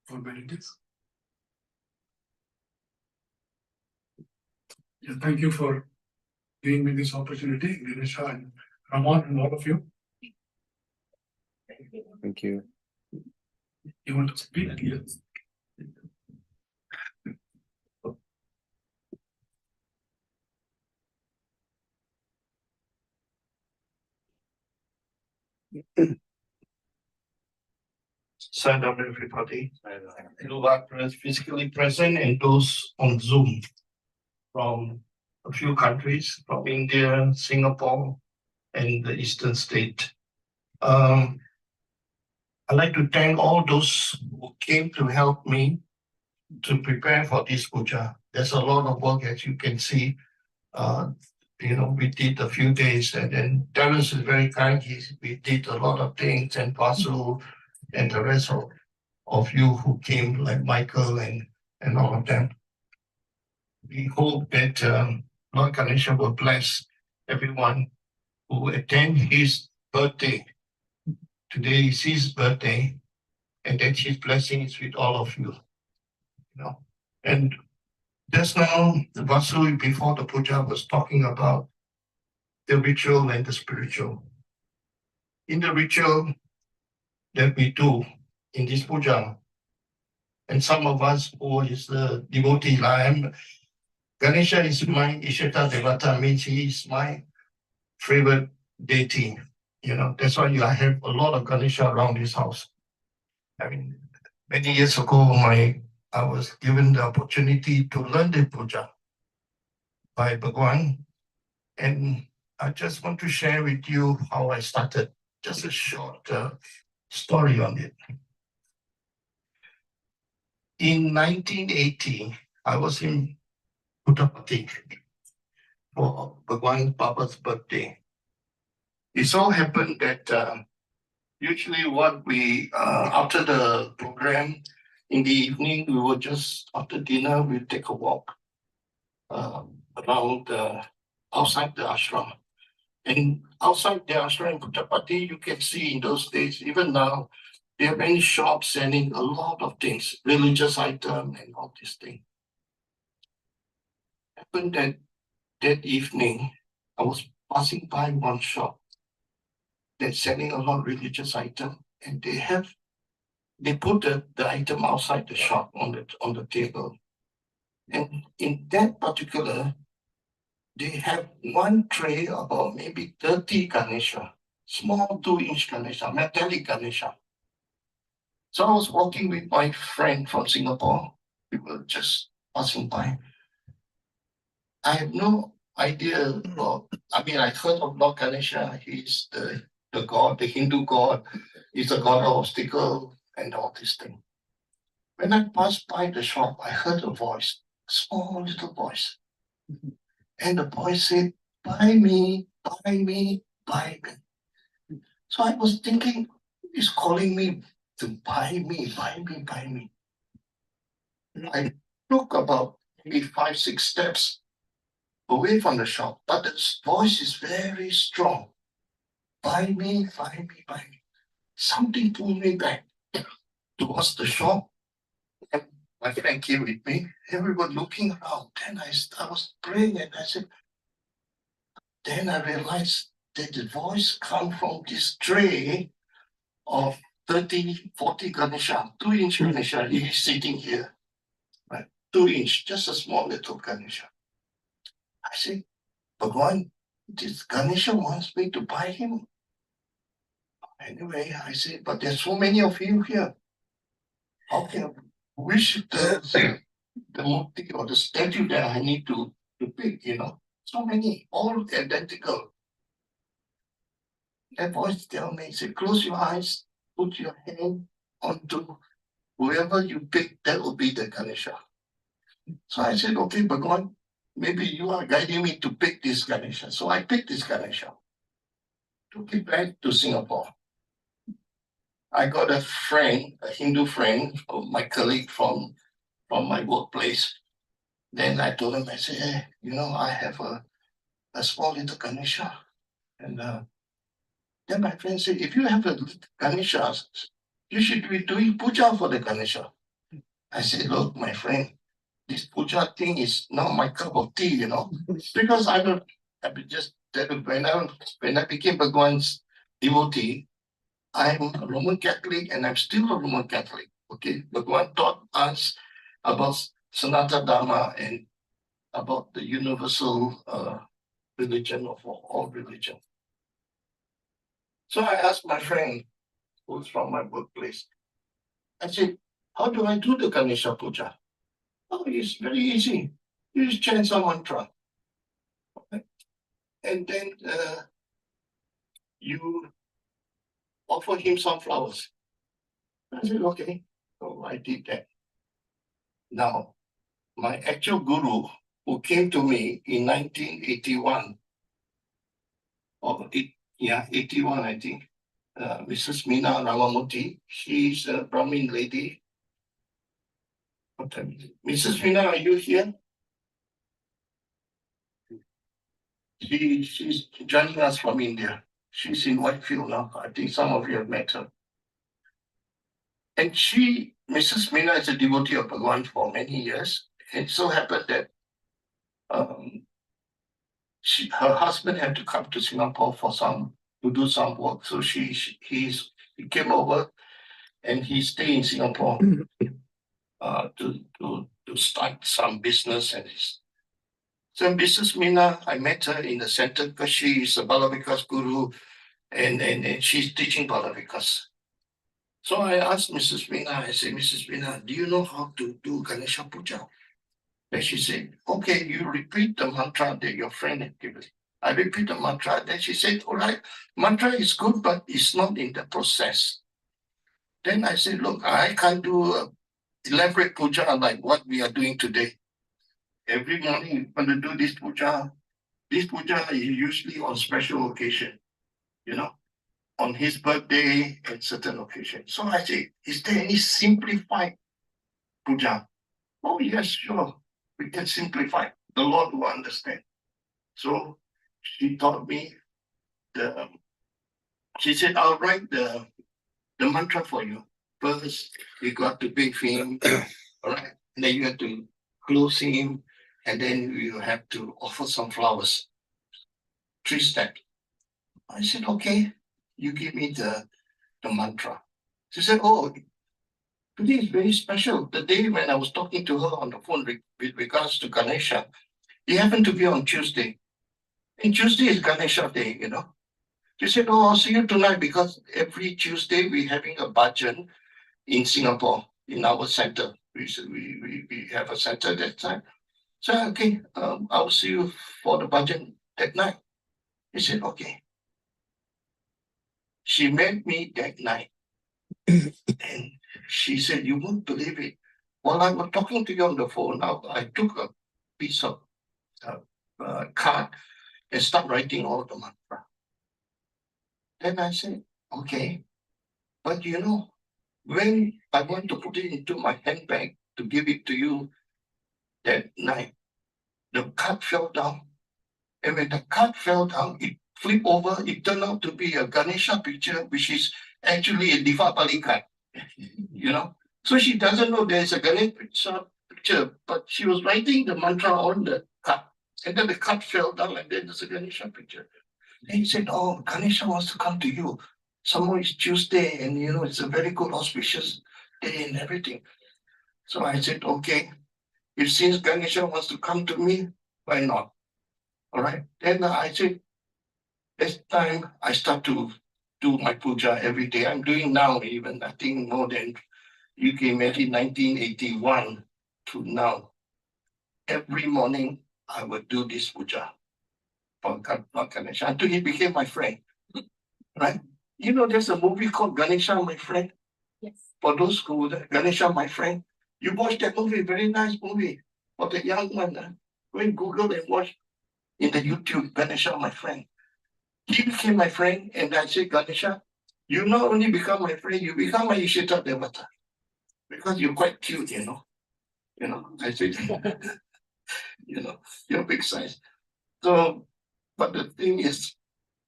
formalities. Yeah, thank you for giving me this opportunity, Ganesha and Raman and all of you. Thank you. You want to speak? Yes. Stand up, everybody. You are physically present and those on Zoom from a few countries, from India, Singapore, and the Eastern State. I'd like to thank all those who came to help me to prepare for this puja. There's a lot of work, as you can see. We did a few days, and then Terence is very kind. We did a lot of things, and Vasu and the rest of of you who came, like Michael and all of them. We hope that Lord Ganesha will bless everyone who attend his birthday. Today is his birthday, and that his blessing is with all of you. You know, and just now, Vasu, before the puja, was talking about the ritual and the spiritual. In the ritual that we do in this puja, and some of us who is the devotee, Ganesha is my Ishita Devata, means he is my favorite deity. You know, that's why I have a lot of Ganesha around this house. I mean, many years ago, I was given the opportunity to learn the puja by Bhagwan, and I just want to share with you how I started. Just a short story on it. In 1980, I was in Puttapati for Bhagwan Baba's birthday. It so happened that usually what we, after the program in the evening, we would just, after dinner, we take a walk around outside the ashram. And outside the ashram in Puttapati, you can see in those days, even now, there are many shops selling a lot of things, religious items and all these things. Happened that evening, I was passing by one shop that's selling a lot of religious items, and they put the item outside the shop on the table. And in that particular, they have one tray about maybe 30 Ganesha, small 2-inch Ganesha, metallic Ganesha. So I was walking with my friend from Singapore. We were just passing by. I have no idea about, I heard of Lord Ganesha. He's the god, the Hindu god. He's the god of obstacle and all these things. When I passed by the shop, I heard a voice, a small little voice. And the voice said, buy me, buy me, buy me. So I was thinking, he's calling me to buy me, buy me, buy me. I took about maybe 5-6 steps away from the shop, but the voice is very strong. Buy me, buy me, buy me. Something pulled me back towards the shop. And my friend came with me. Everyone looking around. Then I was praying and I said, then I realized that the voice come from this tray of 30, 40 Ganesha, 2-inch Ganesha. He is sitting here, right? 2-inch, just a small little Ganesha. I said, Bhagwan, this Ganesha wants me to buy him. Anyway, I said, but there's so many of you here. How can which the murti or the statue that I need to pick, So many, all identical. That voice tell me, say, close your eyes, put your hand onto whoever you pick, that will be the Ganesha. So I said, okay, Bhagwan, maybe you are guiding me to pick this Ganesha. So I picked this Ganesha. Took it back to Singapore. I got a friend, a Hindu friend, my colleague from my workplace. Then I told him, I said, hey, I have a small little Ganesha. And then my friend said, if you have a Ganesha, you should be doing puja for the Ganesha. I said, look, my friend, this puja thing is not my cup of tea, because I just when I became Bhagwan's devotee, I'm a Roman Catholic and I'm still a Roman Catholic. Okay, Bhagwan taught us about Sanatana Dharma and about the universal religion of all religion. So I asked my friend, who's from my workplace, I said, how do I do the Ganesha puja? Oh, it's very easy. You just chant some mantra. Okay? And then you offer him some flowers. I said, okay. So I did that. Now, my actual guru, who came to me in 1981, 81, I think, Mrs. Meena Ramamurthy, she's a Brahmin lady What time is it? Mrs. Veena, are you here? She's joining us from India. She's in Whitefield now. I think some of you have met her. And Mrs. Veena is a devotee of Bhagwan for many years. It so happened that her husband had to come to Singapore to do some work. So he came over and he stayed in Singapore to start some business. So Mrs. Veena, I met her in the center because she is a Balavikas guru and she's teaching Balavikas. So I asked Mrs. Veena, I said, Mrs. Veena, do you know how to do Ganesha Puja? Then she said, okay, you repeat the mantra that your friend had given. I repeat the mantra. Then she said, all right, mantra is good, but it's not in the process. Then I said, look, I can't do an elaborate puja like what we are doing today. Every morning when we do this puja is usually on special occasion, on his birthday and certain occasions. So I said, is there any simplified puja? Oh, yes, sure. We can simplify. The Lord will understand. So she taught me she said, I'll write the mantra for you. First, you got to bathe him, all right? And then you have to close him, and then you have to offer some flowers. 3 steps. I said, okay, you give me the mantra. She said, oh, today is very special. The day when I was talking to her on the phone with regards to Ganesha, it happened to be on Tuesday. And Tuesday is Ganesha Day, She said, oh, I'll see you tonight because every Tuesday we're having a bhajan in Singapore, in our center. We have a center that time. So, okay, I'll see you for the bhajan that night. He said, okay. She met me that night. And she said, you won't believe it. While I was talking to you on the phone, I took a piece of card and started writing all the mantra. Then I said, okay, but when I want to put it into my handbag to give it to you that night, the card fell down. And when the card fell down, it flipped over. It turned out to be a Ganesha picture, which is actually a Dipavali card. So she doesn't know there's a Ganesha picture, but she was writing the mantra on the card. And then the card fell down, and then there's a Ganesha picture. And he said, oh, Ganesha wants to come to you. Someone is Tuesday, and it's a very good auspicious day and everything. So I said, okay, if since Ganesha wants to come to me, why not? All right. Then I said, this time I start to do my puja every day. I'm doing now even, I think more than you came in 1981 to now. Every morning I would do this puja for Ganesha until he became my friend. Right? There's a movie called Ganesha, My Friend. Yes. For those who, Ganesha, My Friend, you watch that movie, very nice movie. For the young one, go and Google and watch in the YouTube, Ganesha, My Friend. He became my friend, and I said, Ganesha, you not only become my friend, you become my Ishita Devata. Because you're quite cute, I said, you're big size. So, but the thing is,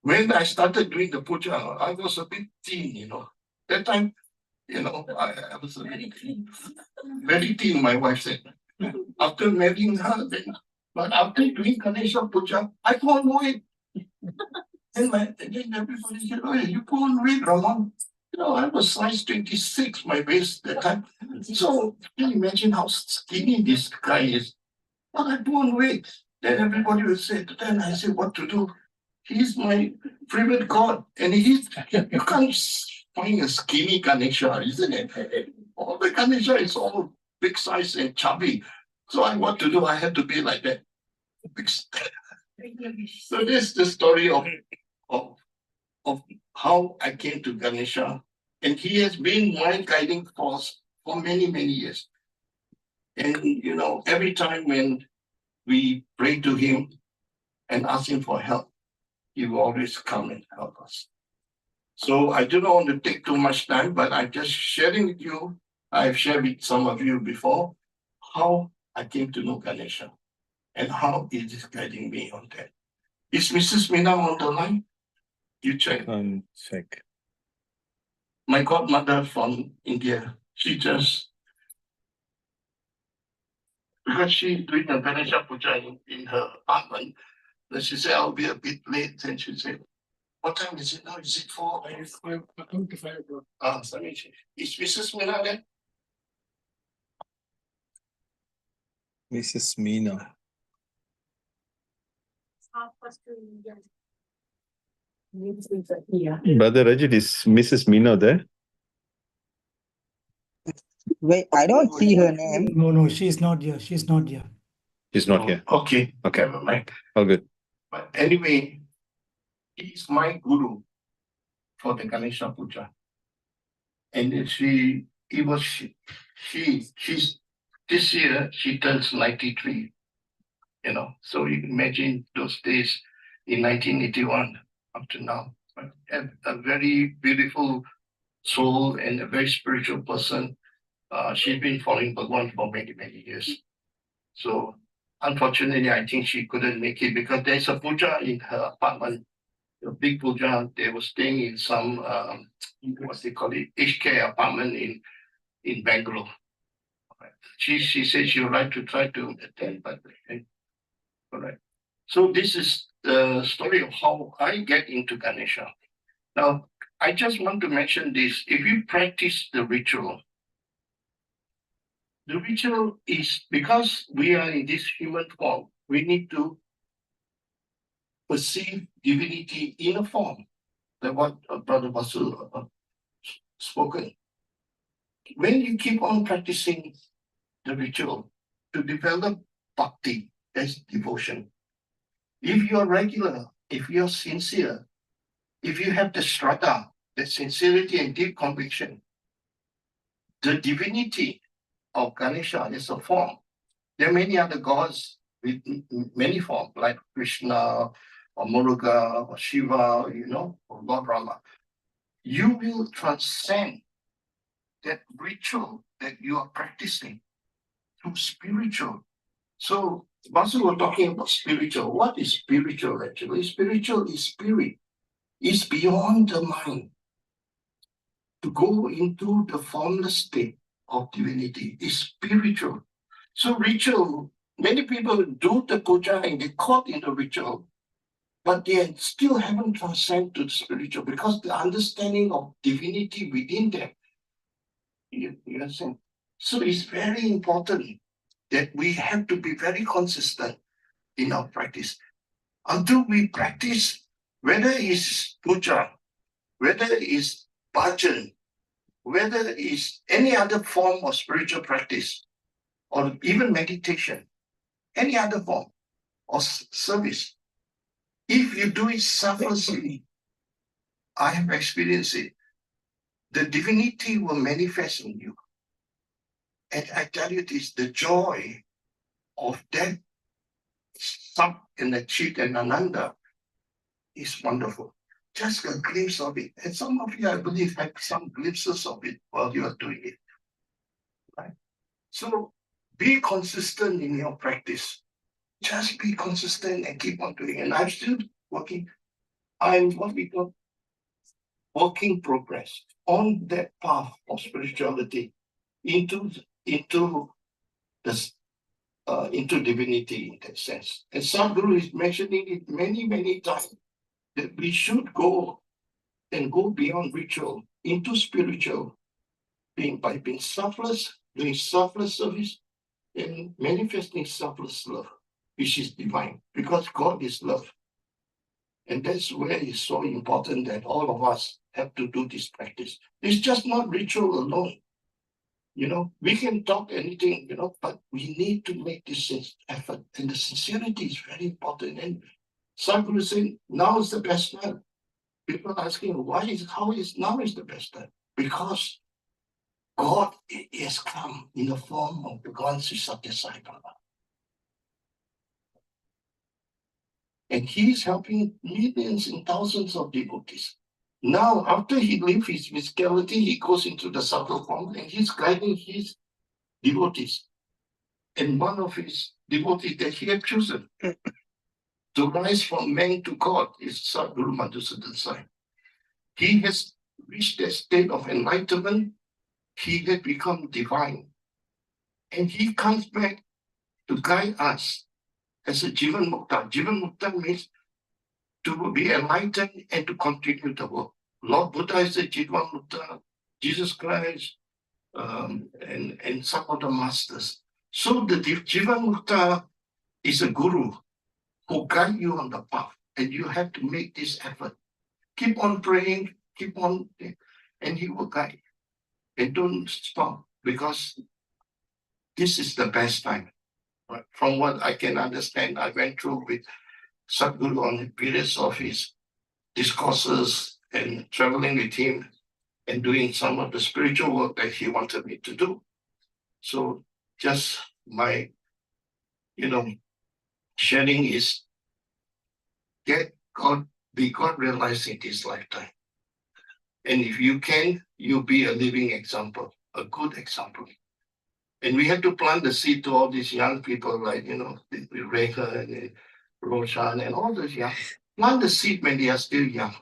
when I started doing the puja, I was a bit thin, That time, I was very thin, my wife said. After marrying her, but after doing Ganesha puja, I put on weight. And then everybody said, oh, you put on weight, Raman. I was size 26, my waist that time. So can you imagine how skinny this guy is? But I put on weight. Then everybody will say, then I said, what to do? He's my favorite god. And you can't find a skinny Ganesha, isn't it? All the Ganesha is all big size and chubby. So what to do? I had to be like that. So this is the story of how I came to Ganesha. And he has been my guiding force for many, many years. And, every time when we pray to him and ask him for help, he will always come and help us. So I do not want to take too much time, but I'm just sharing with you. I've shared with some of you before how I came to know Ganesha and how it is guiding me on that. Is Mrs. Meena on the line? You check. Check. My godmother from India, she just, because she doing the Ganesha Puja in her apartment, then she said, I'll be a bit late. And she said, what time is it now? Is it 4? It's 5 o'clock. Sorry. Is Mrs. Meena there? Mrs. Meena. Brother Rajit, is Mrs. Meena there? Wait, I don't see her name. No, she's not here. She's not here. She's not here. Okay. Okay. Never mind. All good. But anyway, he's my guru for the Ganesha Puja. And she's this year she turns 93. You know, so you can imagine those days in 1981 up to now. A very beautiful soul and a very spiritual person. She's been following Bhagwan for many, many years. So unfortunately, I think she couldn't make it because there's a puja in her apartment, a big puja. They were staying in some, what they call it, HK apartment in Bangalore. She said she would like to try to attend, but all right. So this is the story of how I get into Ganesha. Now, I just want to mention this. If you practice the ritual is because we are in this human form, we need to perceive divinity in a form. That's what Brother Basu spoken. When you keep on practicing the ritual to develop bhakti, that's devotion. If you're regular, if you're sincere, if you have the shraddha, the sincerity and deep conviction, the divinity of Ganesha is a form. There are many other gods with many forms, like Krishna or Muruga or Shiva, or Lord Rama. You will transcend that ritual that you are practicing to spiritual. So Basu was talking about spiritual. What is spiritual actually? Spiritual is spirit. It's beyond the mind. To go into the formless state of divinity is spiritual. So ritual, many people do the puja and they caught in the ritual, but they still haven't transcended to the spiritual because the understanding of divinity within them. You understand? So it's very important that we have to be very consistent in our practice. Until we practice, whether it's puja, whether it's bhajan, whether it's any other form of spiritual practice, or even meditation, any other form of service, if you do it selflessly, I have experienced it, the divinity will manifest in you. And I tell you this, the joy of that sub and the chit and ananda is wonderful. Just a glimpse of it. And some of you, I believe, had some glimpses of it while you are doing it. Right? So be consistent in your practice. Just be consistent and keep on doing it. And I'm still working. I'm what we call working progress on that path of spirituality into divinity in that sense. And Sadhguru is mentioning it many, many times that we should go beyond ritual into spiritual being by being selfless, doing selfless service, and manifesting selfless love, which is divine, because God is love. And that's where it's so important that all of us have to do this practice. It's just not ritual alone. We can talk anything, but we need to make this effort. And the sincerity is very important. And Sadhguru is saying, now is the best time. People are asking, how is now is the best time? Because God has come in the form of Bhagavan Sri Satya Sai Baba. And he is helping millions and thousands of devotees. Now, after he leaves his physicality, he goes into the subtle form and he's guiding his devotees. and one of his devotees that he had chosen to rise from man to God is Sadhguru Madhusudan Sai. He has reached that state of enlightenment. He had become divine. And he comes back to guide us as a Jivan Mukta. Jivan Mukta means to be enlightened and to continue the work. Lord Buddha is the Jivan Mukta, Jesus Christ, and some of the masters. So the Jivan Mukta is a guru who guide you on the path, and you have to make this effort. Keep on praying, keep on, and he will guide. And don't stop, because this is the best time. Right? From what I can understand, I went through with Sadhguru on the periods of his discourses and traveling with him and doing some of the spiritual work that he wanted me to do. So just my, sharing is get God, be God realized in this lifetime. And if you can, you'll be a living example, a good example. And we have to plant the seed to all these young people, like, Rekha and Roshan and all those young. Plant the seed when they are still young.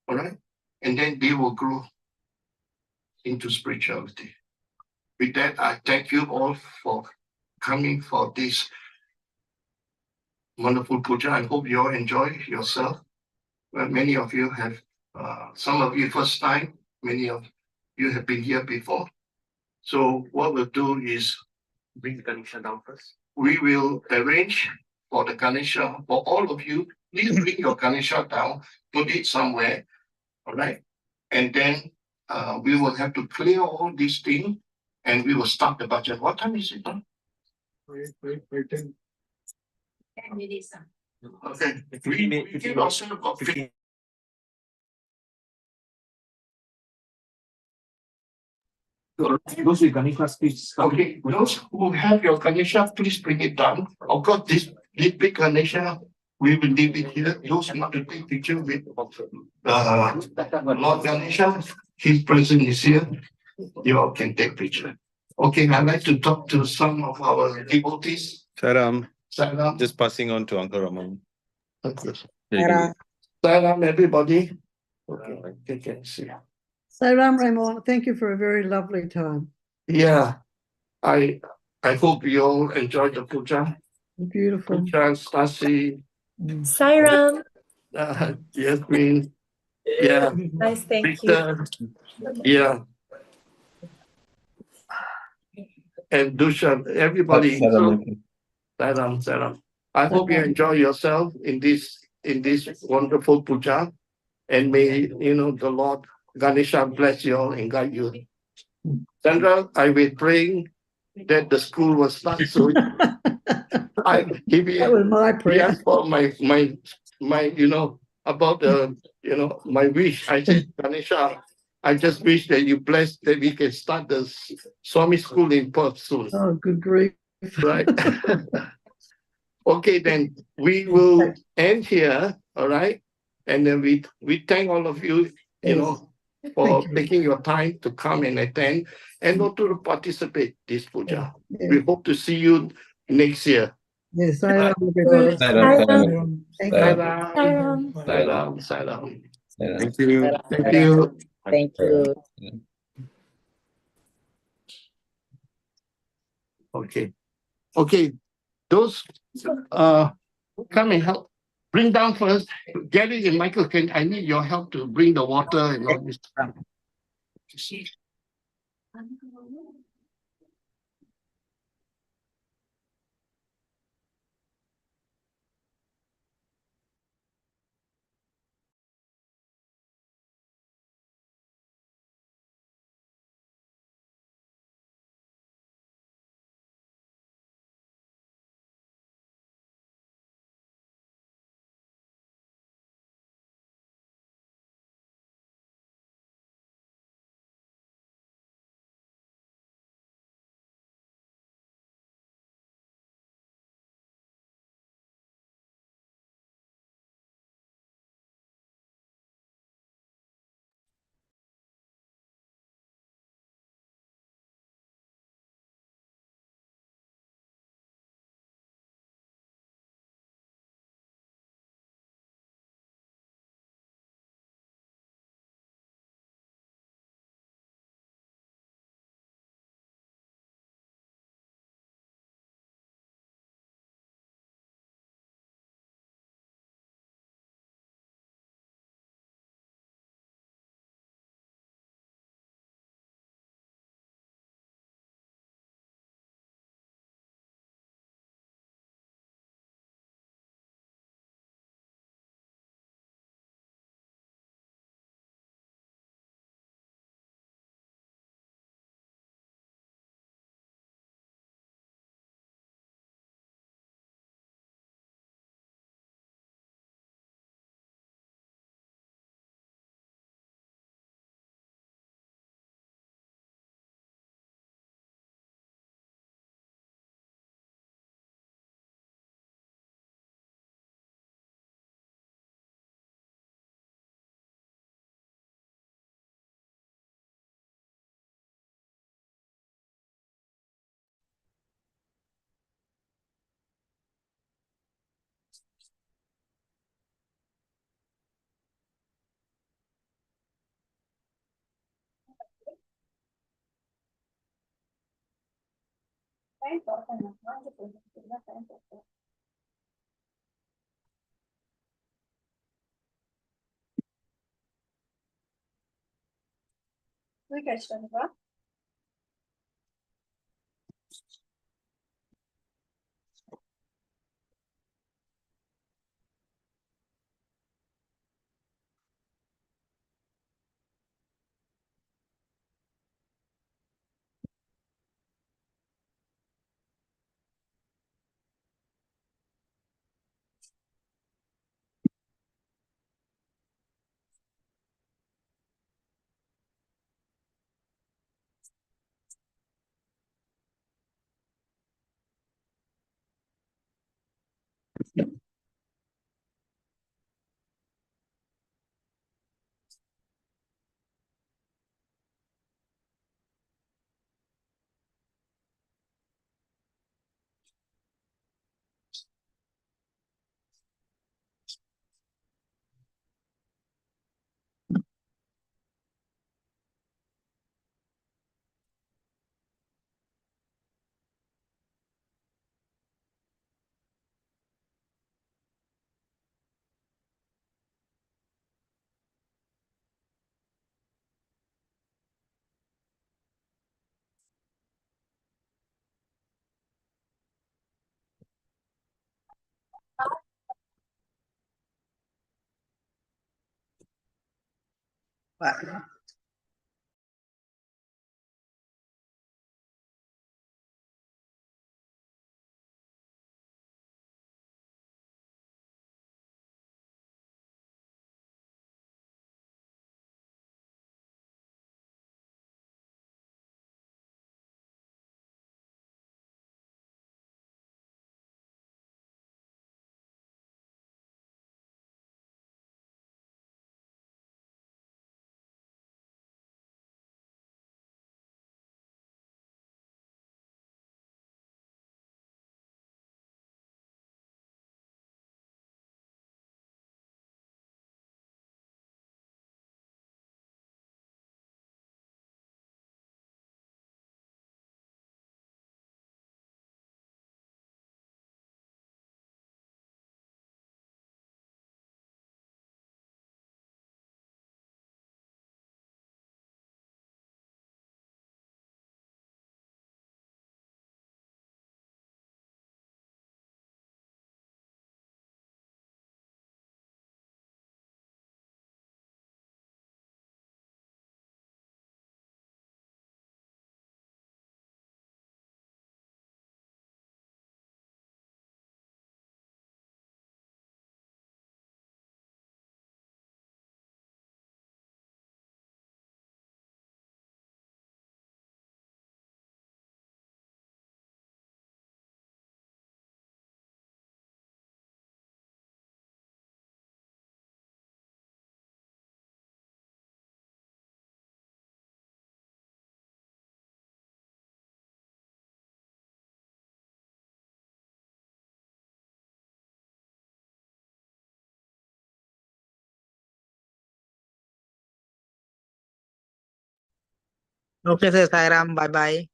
All right? And then they will grow into spirituality. With that, I thank you all for coming for this wonderful puja. I hope you all enjoy yourself. Well, many of you have, some of you first time, many of you have been here before. So what we'll do is bring the Ganesha down first. We will arrange for the Ganesha for all of you. Please bring your Ganesha down, put it somewhere, all right? And then we will have to clear all these things and we will start the budget. What time is it? Wait. 10 minutes. Okay. We give ourselves about 15. Those with Ganesha, please. Okay, those who have your Ganesha, please bring it down. Of course, this big Ganesha, we will leave it here. Those who want to take picture with Lord Ganesha, his presence is here. You all can take picture. Okay, I'd like to talk to some of our devotees. Saram, Salam. just passing on to Uncle Raman. Okay. Sarah. Salam, everybody. Okay, you can see. Sairam Raymond, thank you for a very lovely time. Yeah, I hope you all enjoyed the puja. Beautiful. Puja, Stasi, Sairam. Yasmin, yeah, Nice, thank you. Victor, yeah. And Dushan, everybody. Salam. I hope you enjoy yourself in this wonderful puja. And may the Lord Ganesha bless you all and guide you. Sandra, I will praying that the school will start soon. That was my He prayer. asked for my about my wish. I said, Ganesha, I just wish that you bless that we can start the Swami school in Perth soon. Oh, good grief. Right. Okay, then we will end here. All right. And then we thank all of you, for Thank you. taking your time to come and attend and not to participate this puja. Yeah. We hope to see you next year. Yes, Sairam, everybody. Sairam. Thank you. Salam. Thank you. Thank you. Thank you. Okay. Those come and help. Bring down first. Gary and Michael, I need your help to bring the water and all this. Okay, sir. Sai Ram. Bye bye.